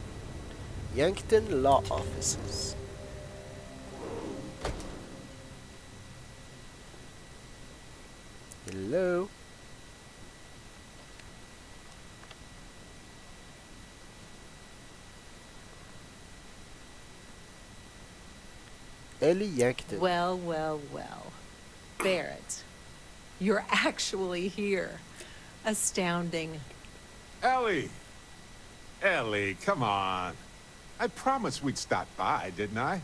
Yankton Law Offices. Hello. Ellie Yankton. Well, well, well. Barret, you're actually here. Astounding. Ellie! Ellie, come on. I promised we'd stop by, didn't I?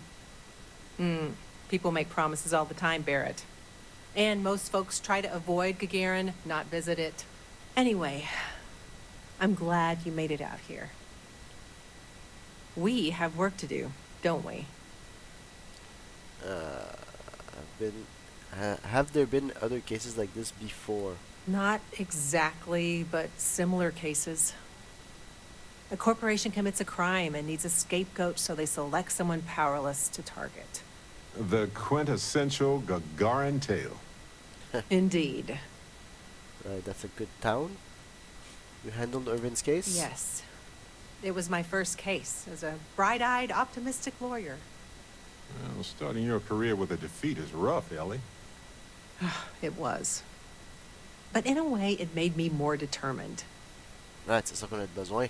People make promises all the time, Barret. And most folks try to avoid Gagarin, not visit it. Anyway, I'm glad you made it out here. We have work to do, don't we? Have there been other cases like this before? Not exactly, but similar cases. A corporation commits a crime and needs a scapegoat, so they select someone powerless to target. The quintessential Gagarin tale. Indeed. Right, that's a good town. You handled Irvin's case? Yes. It was my first case as a bright-eyed, optimistic lawyer. Well, starting your career with a defeat is rough, Ellie. It was. But in a way, it made me more determined. Right, c'est ça qu'on a besoin.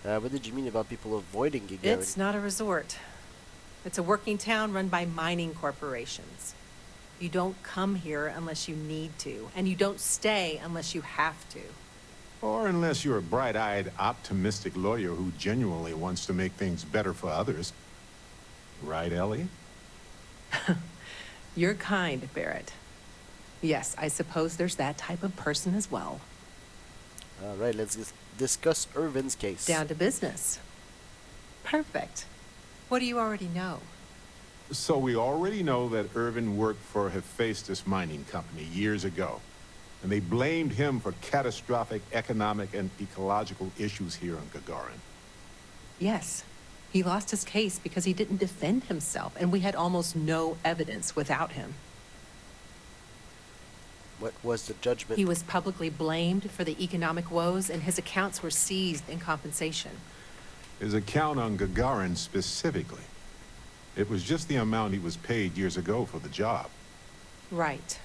What did you mean about people avoiding Gagarin? It's not a resort. It's a working town run by mining corporations. You don't come here unless you need to, and you don't stay unless you have to. Or unless you're a bright-eyed, optimistic lawyer who genuinely wants to make things better for others. Right, Ellie? You're kind, Barret. Yes, I suppose there's that type of person as well. All right, let's discuss Irvin's case. Down to business. Perfect. What do you already know? So we already know that Irvin worked for Hephaestus Mining Company years ago, and they blamed him for catastrophic economic and ecological issues here in Gagarin. Yes. He lost his case because he didn't defend himself, and we had almost no evidence without him. What was the judgment? He was publicly blamed for the economic woes, and his accounts were seized in compensation. His account on Gagarin specifically. It was just the amount he was paid years ago for the job. Right.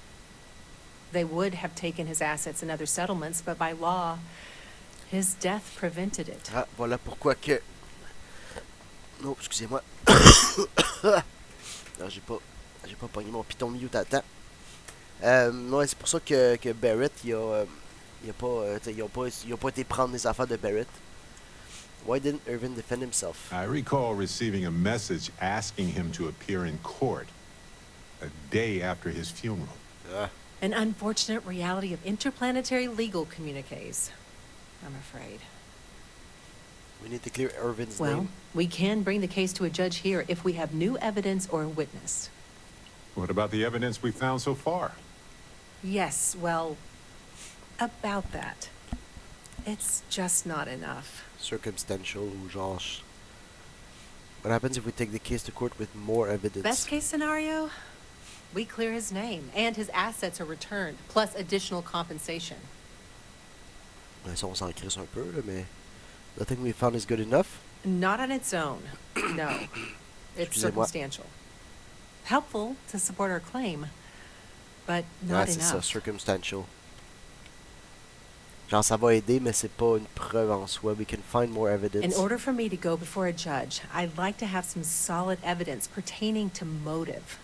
They would have taken his assets and other settlements, but by law, his death prevented it. Ah, voilà pourquoi que... Non, excusez-moi. Non, j'ai pas pogné mon piton mute à temps. Ouais, c'est pour ça que Barret, ils ont pas été prendre les affaires de Barret. Why didn't Irvin defend himself? I recall receiving a message asking him to appear in court a day after his funeral. An unfortunate reality of interplanetary legal communiques, I'm afraid. We need to clear Irvin's Well, name. we can bring the case to a judge here if we have new evidence or a witness. What about the evidence we found so far? Yes, well, about that. It's just not enough. Circumstantial ou genre... What happens if we take the case to court with more evidence? Best case scenario, we clear his name and his assets are returned, plus additional compensation. Ben, ça, on s'en crisse un peu, là, mais... Nothing we found is good enough? Not on its own, no. It's circumstantial. Helpful to support our claim, but not c'est ça, enough. circumstantial. Genre, ça va aider, mais c'est pas une preuve en soi. We can find more evidence. In order for me to go before a judge, I'd like to have some solid evidence pertaining to motive.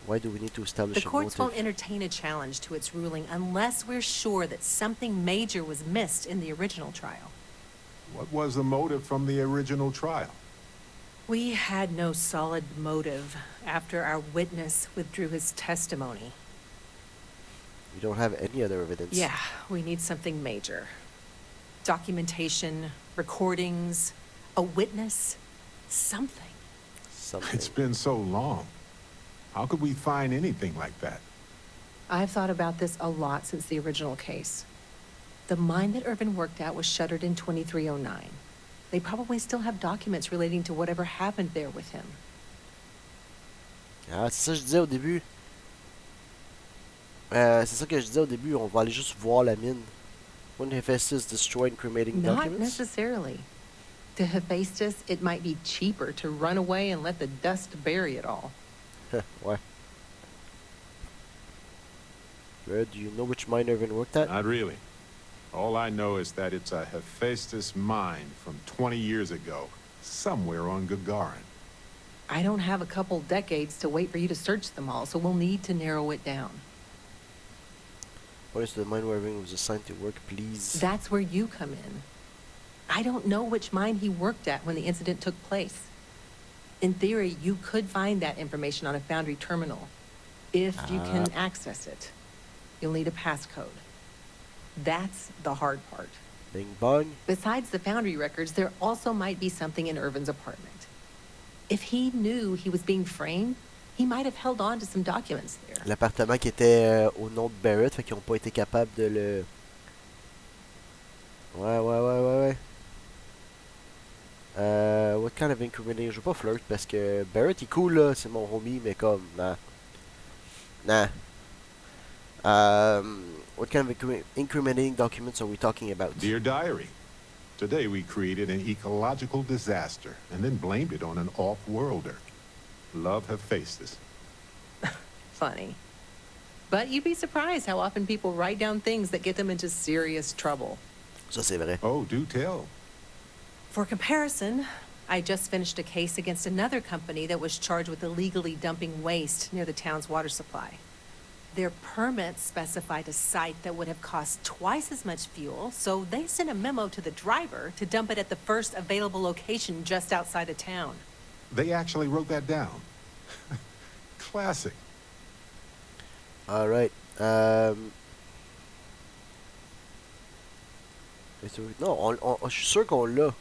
Why do we need to establish The a courts motive? won't entertain a challenge to its ruling unless we're sure that something major was missed in the original trial. What was the motive from the original trial? We had no solid motive after our witness withdrew his testimony. We don't have any other evidence. Yeah, we need something major. Documentation, recordings, a witness, something. It's been so long. How could we find anything like that? I've thought about this a lot since the original case. The mine that Irvin worked at was shuttered in 2309. They probably still have documents relating to whatever happened there with him. Ah, c'est ça que je disais au début. C'est ça que je disais au début. On va aller juste voir la mine. Wouldn't Hephaestus destroy incriminating Not documents? necessarily. To Hephaestus, it might be cheaper to run away and let the dust bury it all. Ouais. Do you know which mine Irvin worked at? Not really. All I know is that it's a Hephaestus mine from 20 years ago, somewhere on Gagarin. I don't have a couple decades to wait for you to search them all, so we'll need to narrow it down. What is the mine where Irvin was assigned to work, please? That's where you come in. I don't know which mine he worked at when the incident took place. In theory, you could find that information on a foundry terminal, if you can access it. You'll need a passcode. That's the hard part. Bing bong. Besides the foundry records, there also might be something in Irvin's apartment. If he knew he was being framed, he might have held on to some documents there. L'appartement qui était au nom de Barret, fait qu'ils n'ont pas été capables de le... Ouais. What kind of incriminating? Je veux pas flirt parce que Barret il est cool là, c'est mon homie, mais comme, nah. What kind of incriminating documents are we talking about? Dear Diary, today we created an ecological disaster and then blamed it on an off-worlder. Love Hephaestus. Funny. But you'd be surprised how often people write down things that get them into serious trouble. Ça c'est vrai. Oh, do tell. For comparison, I just finished a case against another company that was charged with illegally dumping waste near the town's water supply. Their permits specified a site that would have cost twice as much fuel, so they sent a memo to the driver to dump it at the first available location just outside of town. They actually wrote that down. Classic. All right. Non, je suis sûr qu'on l'a.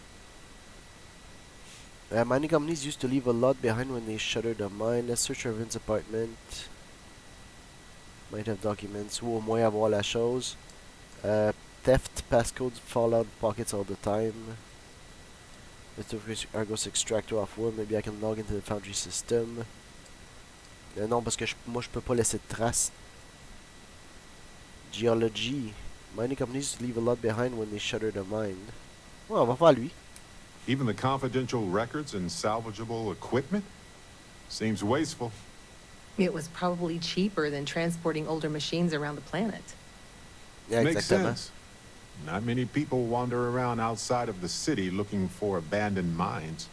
Mining companies used to leave a lot behind when they shuttered a mine. Let's search Irvin's apartment. Might have documents. Ou au moins avoir la chose. Theft, passcodes fall out of pockets all the time. Let's do Argos extractor off wood. Maybe I can log into the foundry system. Non, parce que moi je peux pas laisser de traces. Geology. Mining companies leave a lot behind when they shuttered a mine. Ouais, on va voir lui. Even the confidential records and salvageable equipment? Seems wasteful. It was probably cheaper than transporting older machines around the planet. Yeah, Makes exactement. sense. Not many people wander around outside of the city looking for abandoned mines.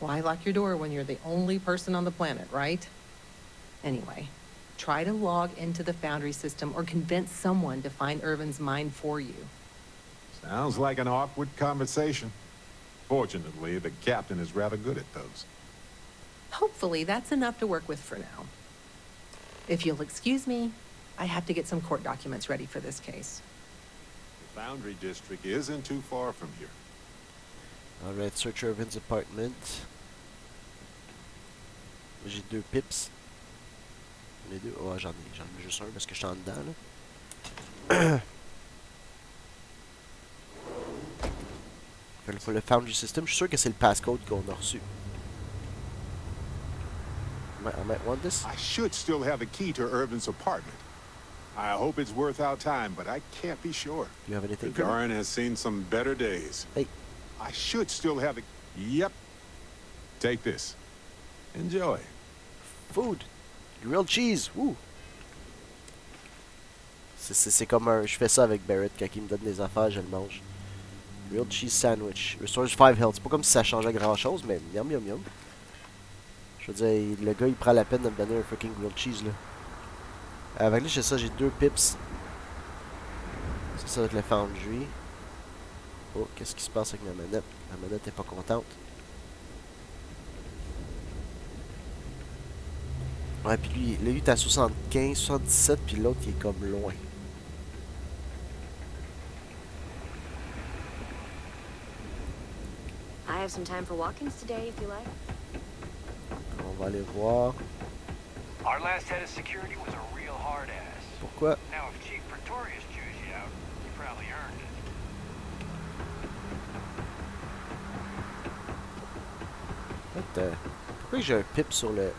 Why lock your door when you're the only person on the planet, right? Anyway, try to log into the Foundry system or convince someone to find Irvin's mine for you. Sounds like an awkward conversation. Fortunately, the captain is rather good at those. Hopefully, that's enough to work with for now. If you'll excuse me, I have to get some court documents ready for this case. The Foundry district isn't too far from here. Alright, search Irvin's apartment. J'ai 2 pips. Les deux? Ouais, j'en ai juste un parce que je suis en dedans, là. Pour le Foundry System, je suis sûr que c'est le passcode qu'on a reçu. I might want this. I should still have the key to Irvin's apartment. I hope it's worth our time, but I can't be sure. Do you have anything for me? Gagarin has seen some better days. Hey. I should still have the... Yep. Take this. Enjoy. Food. Grilled cheese. Woo. C'est comme un... Je fais ça avec Barret. Quand il me donne des affaires, je le mange. Grilled cheese sandwich. Restores 5 health. C'est pas comme si ça changeait grand chose, mais yum yum yum. Je veux dire, le gars il prend la peine de me donner un freaking grilled cheese là. Avec lui, j'ai ça, j'ai 2 pips. Ça va être le Foundry. Oh, qu'est-ce qui se passe avec ma manette? Ma manette est pas contente. Ouais, puis lui il est à 75, 77, puis l'autre il est comme loin. I have some time for walk-ins today, if you like. On va aller voir. Our last head of security was a real hard ass. Pourquoi? Now, if Chief Pretorius chews you out, you probably earned it. Pourquoi j'ai un pip sur le...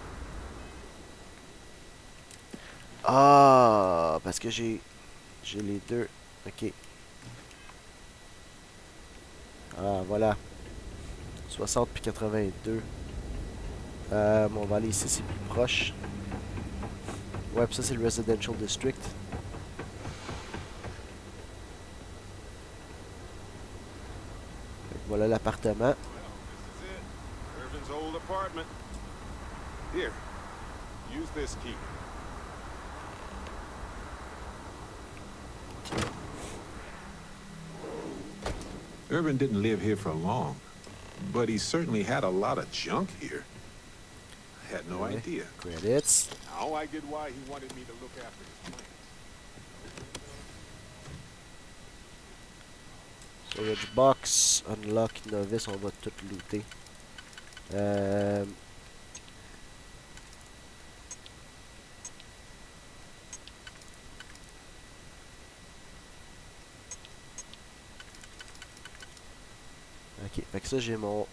Ah, parce que j'ai les deux. Ok. Ah, voilà. 60 puis 82. On va aller ici, c'est plus proche. Ouais, puis ça c'est le Residential District. Voilà l'appartement. Irvin's old apartment. Here, use this key. Irvin didn't live here for long, but he certainly had a lot of junk here. I had no idea. Credits. Now I get why he wanted me to look after his plants. Storage box, unlock, novice, on va tout looter. Ok, fait que ça j'ai mon...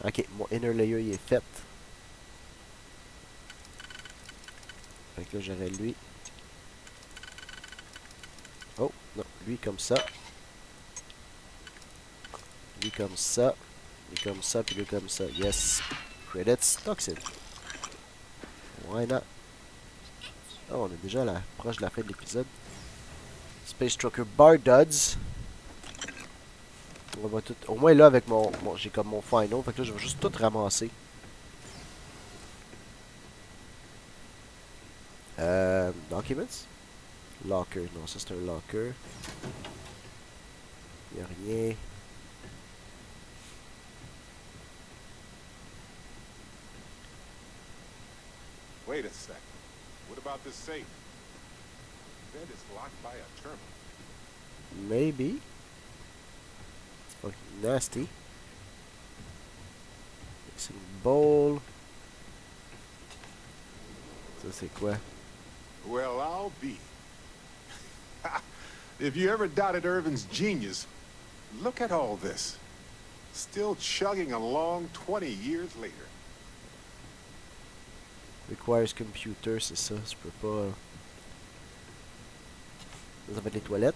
Ok, mon inner layer il est fait. Fait que là j'aurais lui. Oh, non, lui comme ça. Lui comme ça. Lui comme ça, puis lui comme ça. Yes. Credits, toxin. Why not? Oh, on est déjà là, proche de la fin de l'épisode. Space Trucker Bar Duds. On va tout... Au moins là avec mon j'ai comme mon final. Fait que là je vais juste tout ramasser. Documents? Locker. Non, ça c'est un locker. Y'a rien. Wait a second. What about this safe? That is locked by a terminal. Maybe. It's fucking nasty. Mixing bowl. Ça c'est quoi? Well, I'll be. If you ever doubted Irvin's genius, look at all this. Still chugging along 20 years later. Requires computer, c'est ça, je peux pas... Ça va être les toilettes.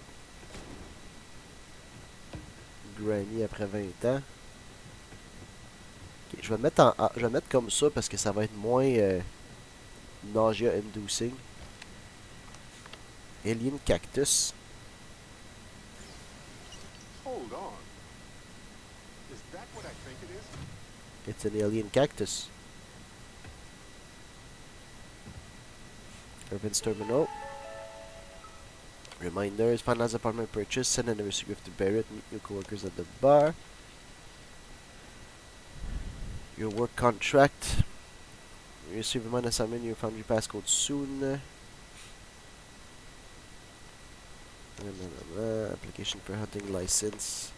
Granny après 20 ans. Ok, je vais le mettre je vais le mettre comme ça parce que ça va être moins nausea inducing. Alien Cactus. Hold on. Is that what I think it is? It's an alien cactus. Urban's Terminal. Reminders. Finance apartment purchase. Send anniversary gift to Barret. Meet new coworkers at the bar. Your work contract. You receive a minor assignment. Your foundry passcode soon. Application for hunting license.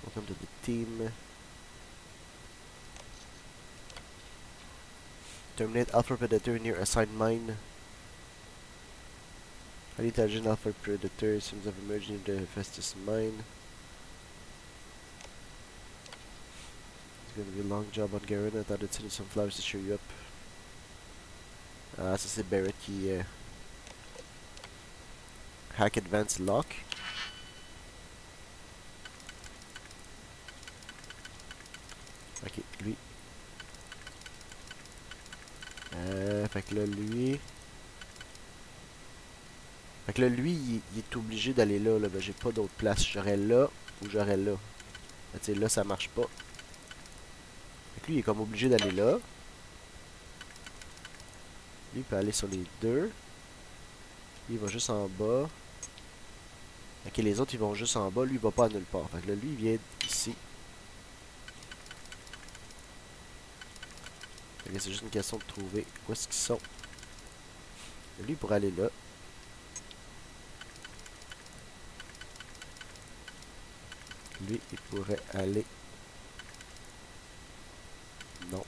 Welcome to the team. Terminate Alpha Predator near assigned mine. Highly intelligent Alpha Predator seems to have emerged near the Festus mine. It's going to be a long job on Gagarin. I thought I'd send you some flowers to cheer you up. Ça c'est Barret qui hack advanced lock. Ok, lui. Fait que là, lui. Fait que là, lui, il est obligé d'aller là. Ben, j'ai pas d'autre place. J'aurais là ou j'aurais là. Tu sais, là, ça marche pas. Fait que lui, il est comme obligé d'aller là. Lui, il peut aller sur les deux. Lui, il va juste en bas. Ok, les autres, ils vont juste en bas. Lui, il va pas à nulle part. Fait que là, lui, il vient ici. Fait que c'est juste une question de trouver où est-ce qu'ils sont. Lui, il pourrait aller là. Lui, il pourrait aller... Non.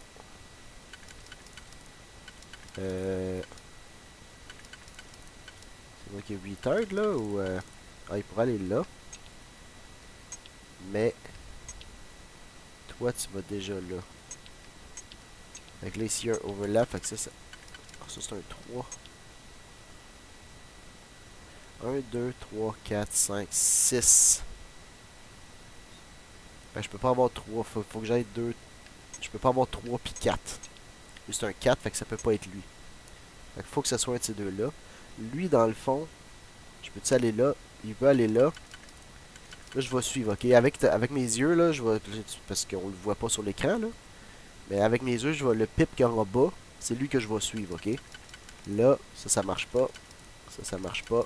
C'est moi qui est retard là ou ah, il pourrait aller là. Mais toi tu vas déjà là. Fait que là ici il y a un overlap. Fait que ça oh, ça c'est un 3. 1, 2, 3, 4, 5, 6. Ben je peux pas avoir 3. Faut que j'aille 2. Je peux pas avoir 3 puis 4. Lui c'est un 4, fait que ça peut pas être lui. Fait qu'il faut que ce soit un de ces deux-là. Lui, dans le fond, je peux-tu aller là? Il peut aller là. Là, je vais suivre, ok? Avec mes yeux, là, je vais... Parce qu'on le voit pas sur l'écran, là. Mais avec mes yeux, je vais le pip qui est en bas. C'est lui que je vais suivre, ok? Là, ça marche pas. Ça marche pas.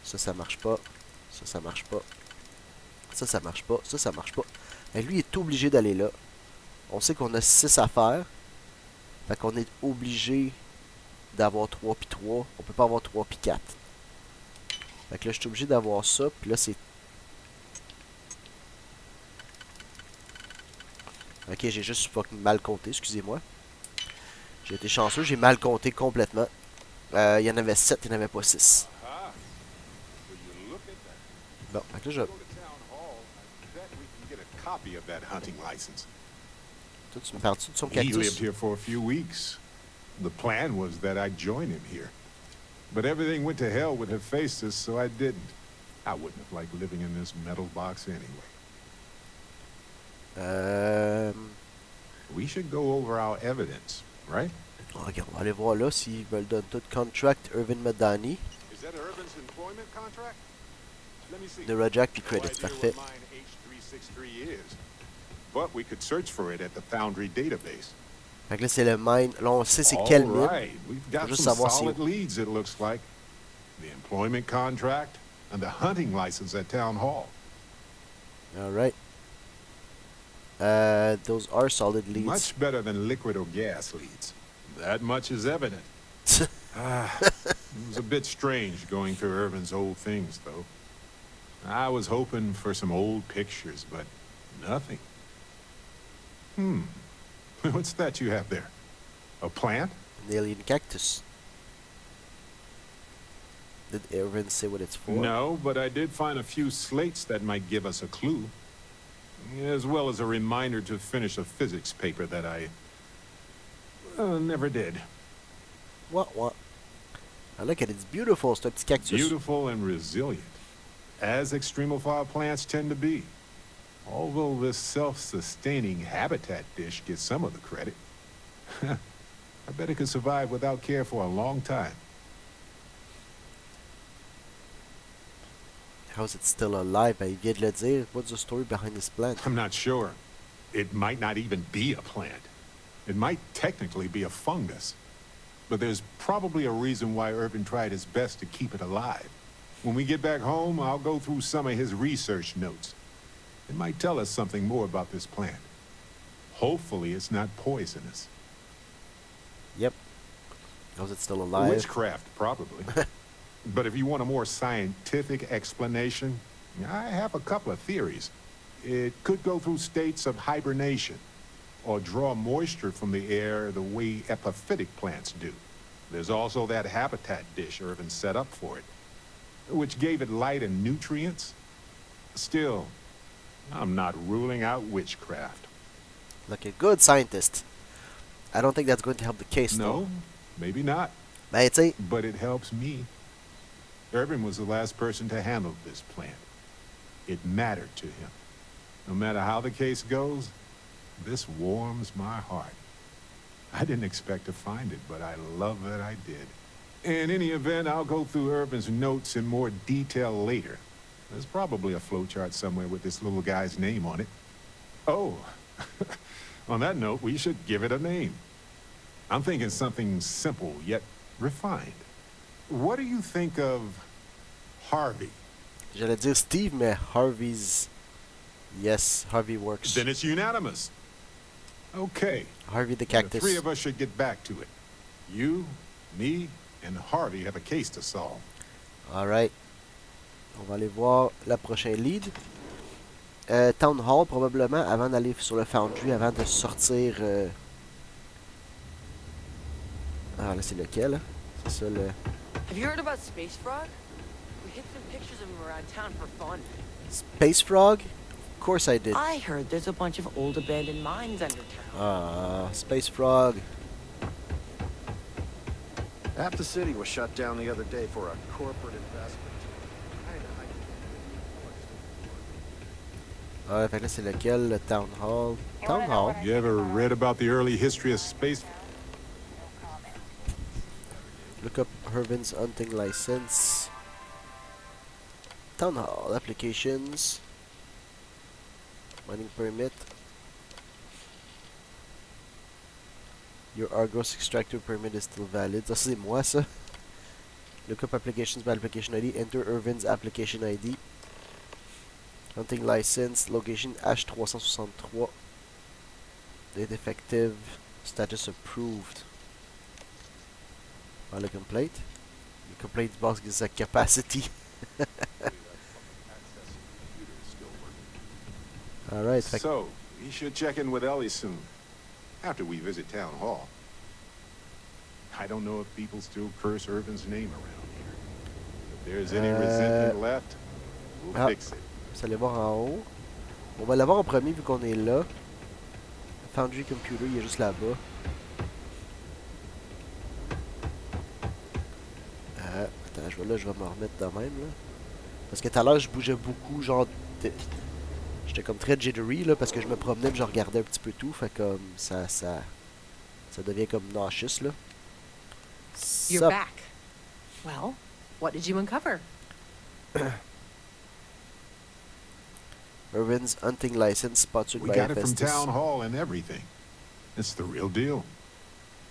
Ça marche pas. Ça marche pas. Ça marche pas. Ça marche pas. Et lui, il est obligé d'aller là. On sait qu'on a 6 à faire. Fait qu'on est obligé d'avoir 3 puis 3. On peut pas avoir 3 puis 4. Fait que là, je suis obligé d'avoir ça. Puis là, c'est... Ok, j'ai juste mal compté, excusez-moi. J'ai été chanceux, j'ai mal compté complètement. Il y en avait 7, il n'y en avait pas 6. Bon, fait que là, Toi, tu me parles-tu de son He lived cactus? here for a few weeks. The plan was that I'd join him here. But everything went to hell with Hephaestus, so I didn't. I wouldn't have liked living in this metal box anyway. We should go over our evidence, right? Ok, on va aller voir là s'ils me le donnent tout. Contract Irvin Madani. Is that Irvin's employment contract? Let me see. De Rajak puis credits, parfait. H363 is. But we could search for it at the Foundry database. Fait que là, c'est le mine. Là, on sait c'est quel mine. Right. We've got Faut juste some savoir solid si... leads, it looks like. The employment contract and the hunting license at Town Hall. Alright. Those are solid leads. Much better than liquid or gas leads. That much is evident. It was a bit strange going through Irvin's old things, though. I was hoping for some old pictures, but nothing. What's that you have there? A plant? An alien cactus. Did Irvin say what it's for? No, but I did find a few slates that might give us a clue. As well as a reminder to finish a physics paper that I never did. What, what? I look at it, it's beautiful, c'est un petit cactus. Beautiful and resilient, as extremophile plants tend to be. Although this self-sustaining habitat dish gets some of the credit. I bet it could survive without care for a long time. How is it still alive? Ben, il vient de le dire. What's the story behind this plant? I'm not sure. It might not even be a plant. It might technically be a fungus. But there's probably a reason why Irvin tried his best to keep it alive. When we get back home, I'll go through some of his research notes. It might tell us something more about this plant. Hopefully it's not poisonous. Yep. How is it still alive? Witchcraft, probably. But if you want a more scientific explanation, I have a couple of theories. It could go through states of hibernation, or draw moisture from the air the way epiphytic plants do. There's also that habitat dish Irvin set up for it, which gave it light and nutrients. Still, I'm not ruling out witchcraft. Like a good scientist. I don't think that's going to help the case, though. No, maybe not. Ben, tu sais. But it helps me. Irvin was the last person to handle this plant. It mattered to him. No matter how the case goes, this warms my heart. I didn't expect to find it, but I love that I did. In any event, I'll go through Irvin's notes in more detail later. There's probably a flowchart somewhere with this little guy's name on it. Oh, on that note, we should give it a name. I'm thinking something simple yet refined. What do you think of Harvey? J'allais dire Steve, mais Harvey's... Yes, Harvey works. Then it's unanimous. Okay. Harvey the Cactus. The three of us should get back to it. You, me, and Harvey have a case to solve. Alright. On va aller voir la prochaine lead. Town Hall, probablement, avant d'aller sur le Foundry, avant de sortir... Ah, là, c'est lequel? C'est ça, le... Have you heard about Space Frog? We hit some pictures of him around town for fun. Space Frog? Of course I did. I heard there's a bunch of old abandoned mines under town. Space Frog. Half the city was shut down the other day for a corporate investment. Ah, fait que là, c'est lequel? Le Town Hall. Town Hall? You ever read about the early history of space? Look up Irvin's hunting license. Town Hall applications. Mining permit. Your Argos extractor permit is still valid. Ça, c'est moi, ça. Look up applications by application ID. Enter Irvin's application ID. Hunting license. Location H363. Date effective. Status approved. File a complaint. The complaint box gives a capacity. Alright. So, we should check in with Ellie soon. After we visit Town Hall. I don't know if people still curse Irvin's name around here. If there's any resentment left, we'll fix it. Vous allez voir en haut. On va l'avoir en premier vu qu'on est là. Foundry Computer, il est juste là-bas. Attends, je vais me remettre de même là. Parce que tout à l'heure je bougeais beaucoup, genre j'étais comme très jittery là parce que je me promenais et je regardais un petit peu tout, fait comme ça devient comme nauseous là. You're back. Well, what did you uncover? Irvin's hunting license sponsored by We got it from Festus. Town Hall and everything. It's the real deal.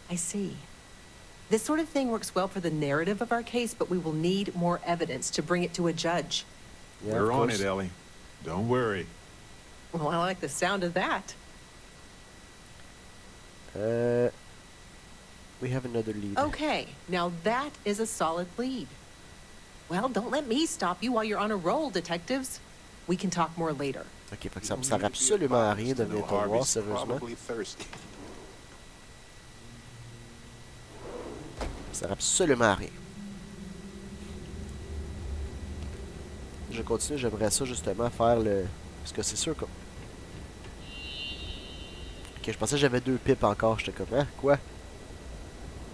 I see. This sort of thing works well for the narrative of our case, but we will need more evidence to bring it to a judge. Yeah, We're on it, Ellie. Don't worry. Well, I like the sound of that. We have another lead. Okay, now that is a solid lead. Well, don't let me stop you while you're on a roll, detectives. We can talk more later. Ok, fait que ça me sert absolument à rien de venir te voir, sérieusement. Ça sert absolument à rien. Je continue, j'aimerais ça justement faire le... Parce que c'est sûr que... Ok, je pensais que j'avais 2 pipes encore, j'étais comme, hein, quoi?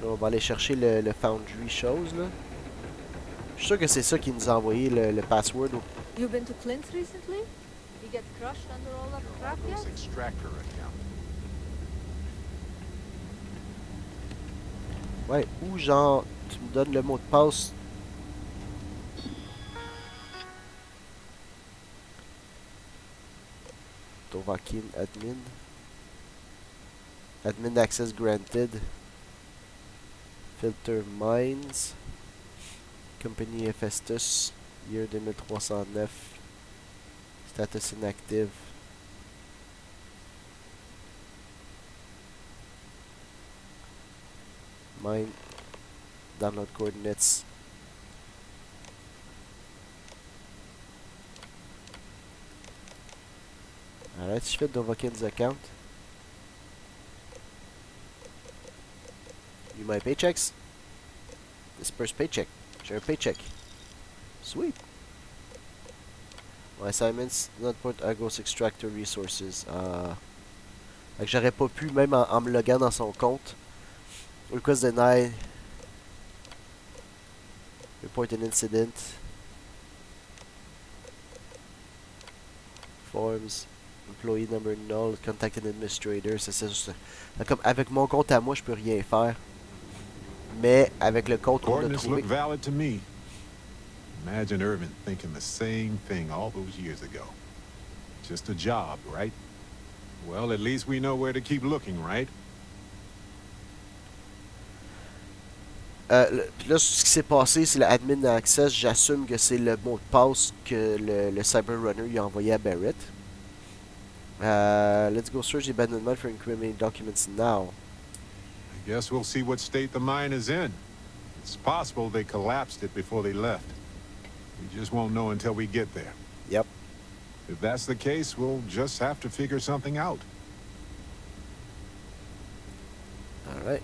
Là, on va aller chercher le Foundry chose, là. Je suis sûr que c'est ça qui nous a envoyé le password. You've been to Clint's recently? You get crushed under all that crap yet? Those extractor account. Ouais, ou genre, tu me donnes le mot de passe. Tovakin admin. Admin access granted. Filter mines. Compagnie Hephaestus. Year 2309. Status inactive. Mine. Download coordinates. Alright, je fais Dovahkiin's account. You my paychecks? Disperse paycheck. Share paycheck. Sweet. My assignments, not put Agos Extractor Resources. Fait que j'aurais pas pu, même en me loguant dans son compte. Request denied. Report an incident. Forms. Employee number null. Contact an administrator. C'est juste. Comme avec mon compte à moi, je peux rien faire. Mais avec le compte qu'on a Coordinates trouvé. look valid to me. Imagine Irvin thinking the same thing all those years ago. Just a job, right? Well, at least we know where to keep looking, right? Puis là, ce qui s'est passé, c'est l'admin access. J'assume que c'est le mot de passe que le Cyber Runner lui a envoyé à Barret. Let's go search the abandoned mine for incriminating documents now. I guess we'll see what state the mine is in. It's possible they collapsed it before they left. We just won't know until we get there. Yep. If that's the case, we'll just have to figure something out. Alright.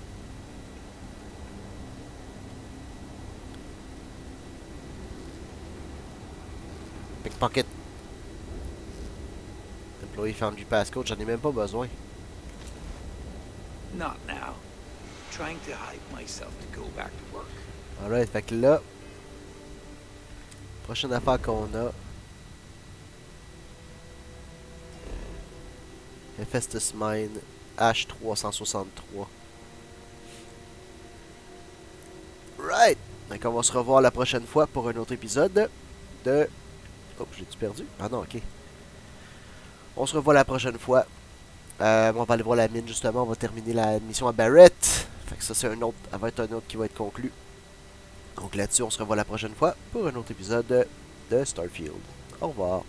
Pickpocket. Employee found du passcode, j'en ai même pas besoin. Not now. Trying to hype myself to go back to work. Alright, fait que là, prochaine affaire qu'on a. Hephaestus Mine H363. Right! Donc on va se revoir la prochaine fois pour un autre épisode de... Oh, j'ai-tu perdu? Ah non, ok. On se revoit la prochaine fois. On va aller voir la mine justement, on va terminer la mission à Barret. Fait que ça c'est un autre, ça va être un autre qui va être conclu. Donc là-dessus, on se revoit la prochaine fois pour un autre épisode de Starfield. Au revoir.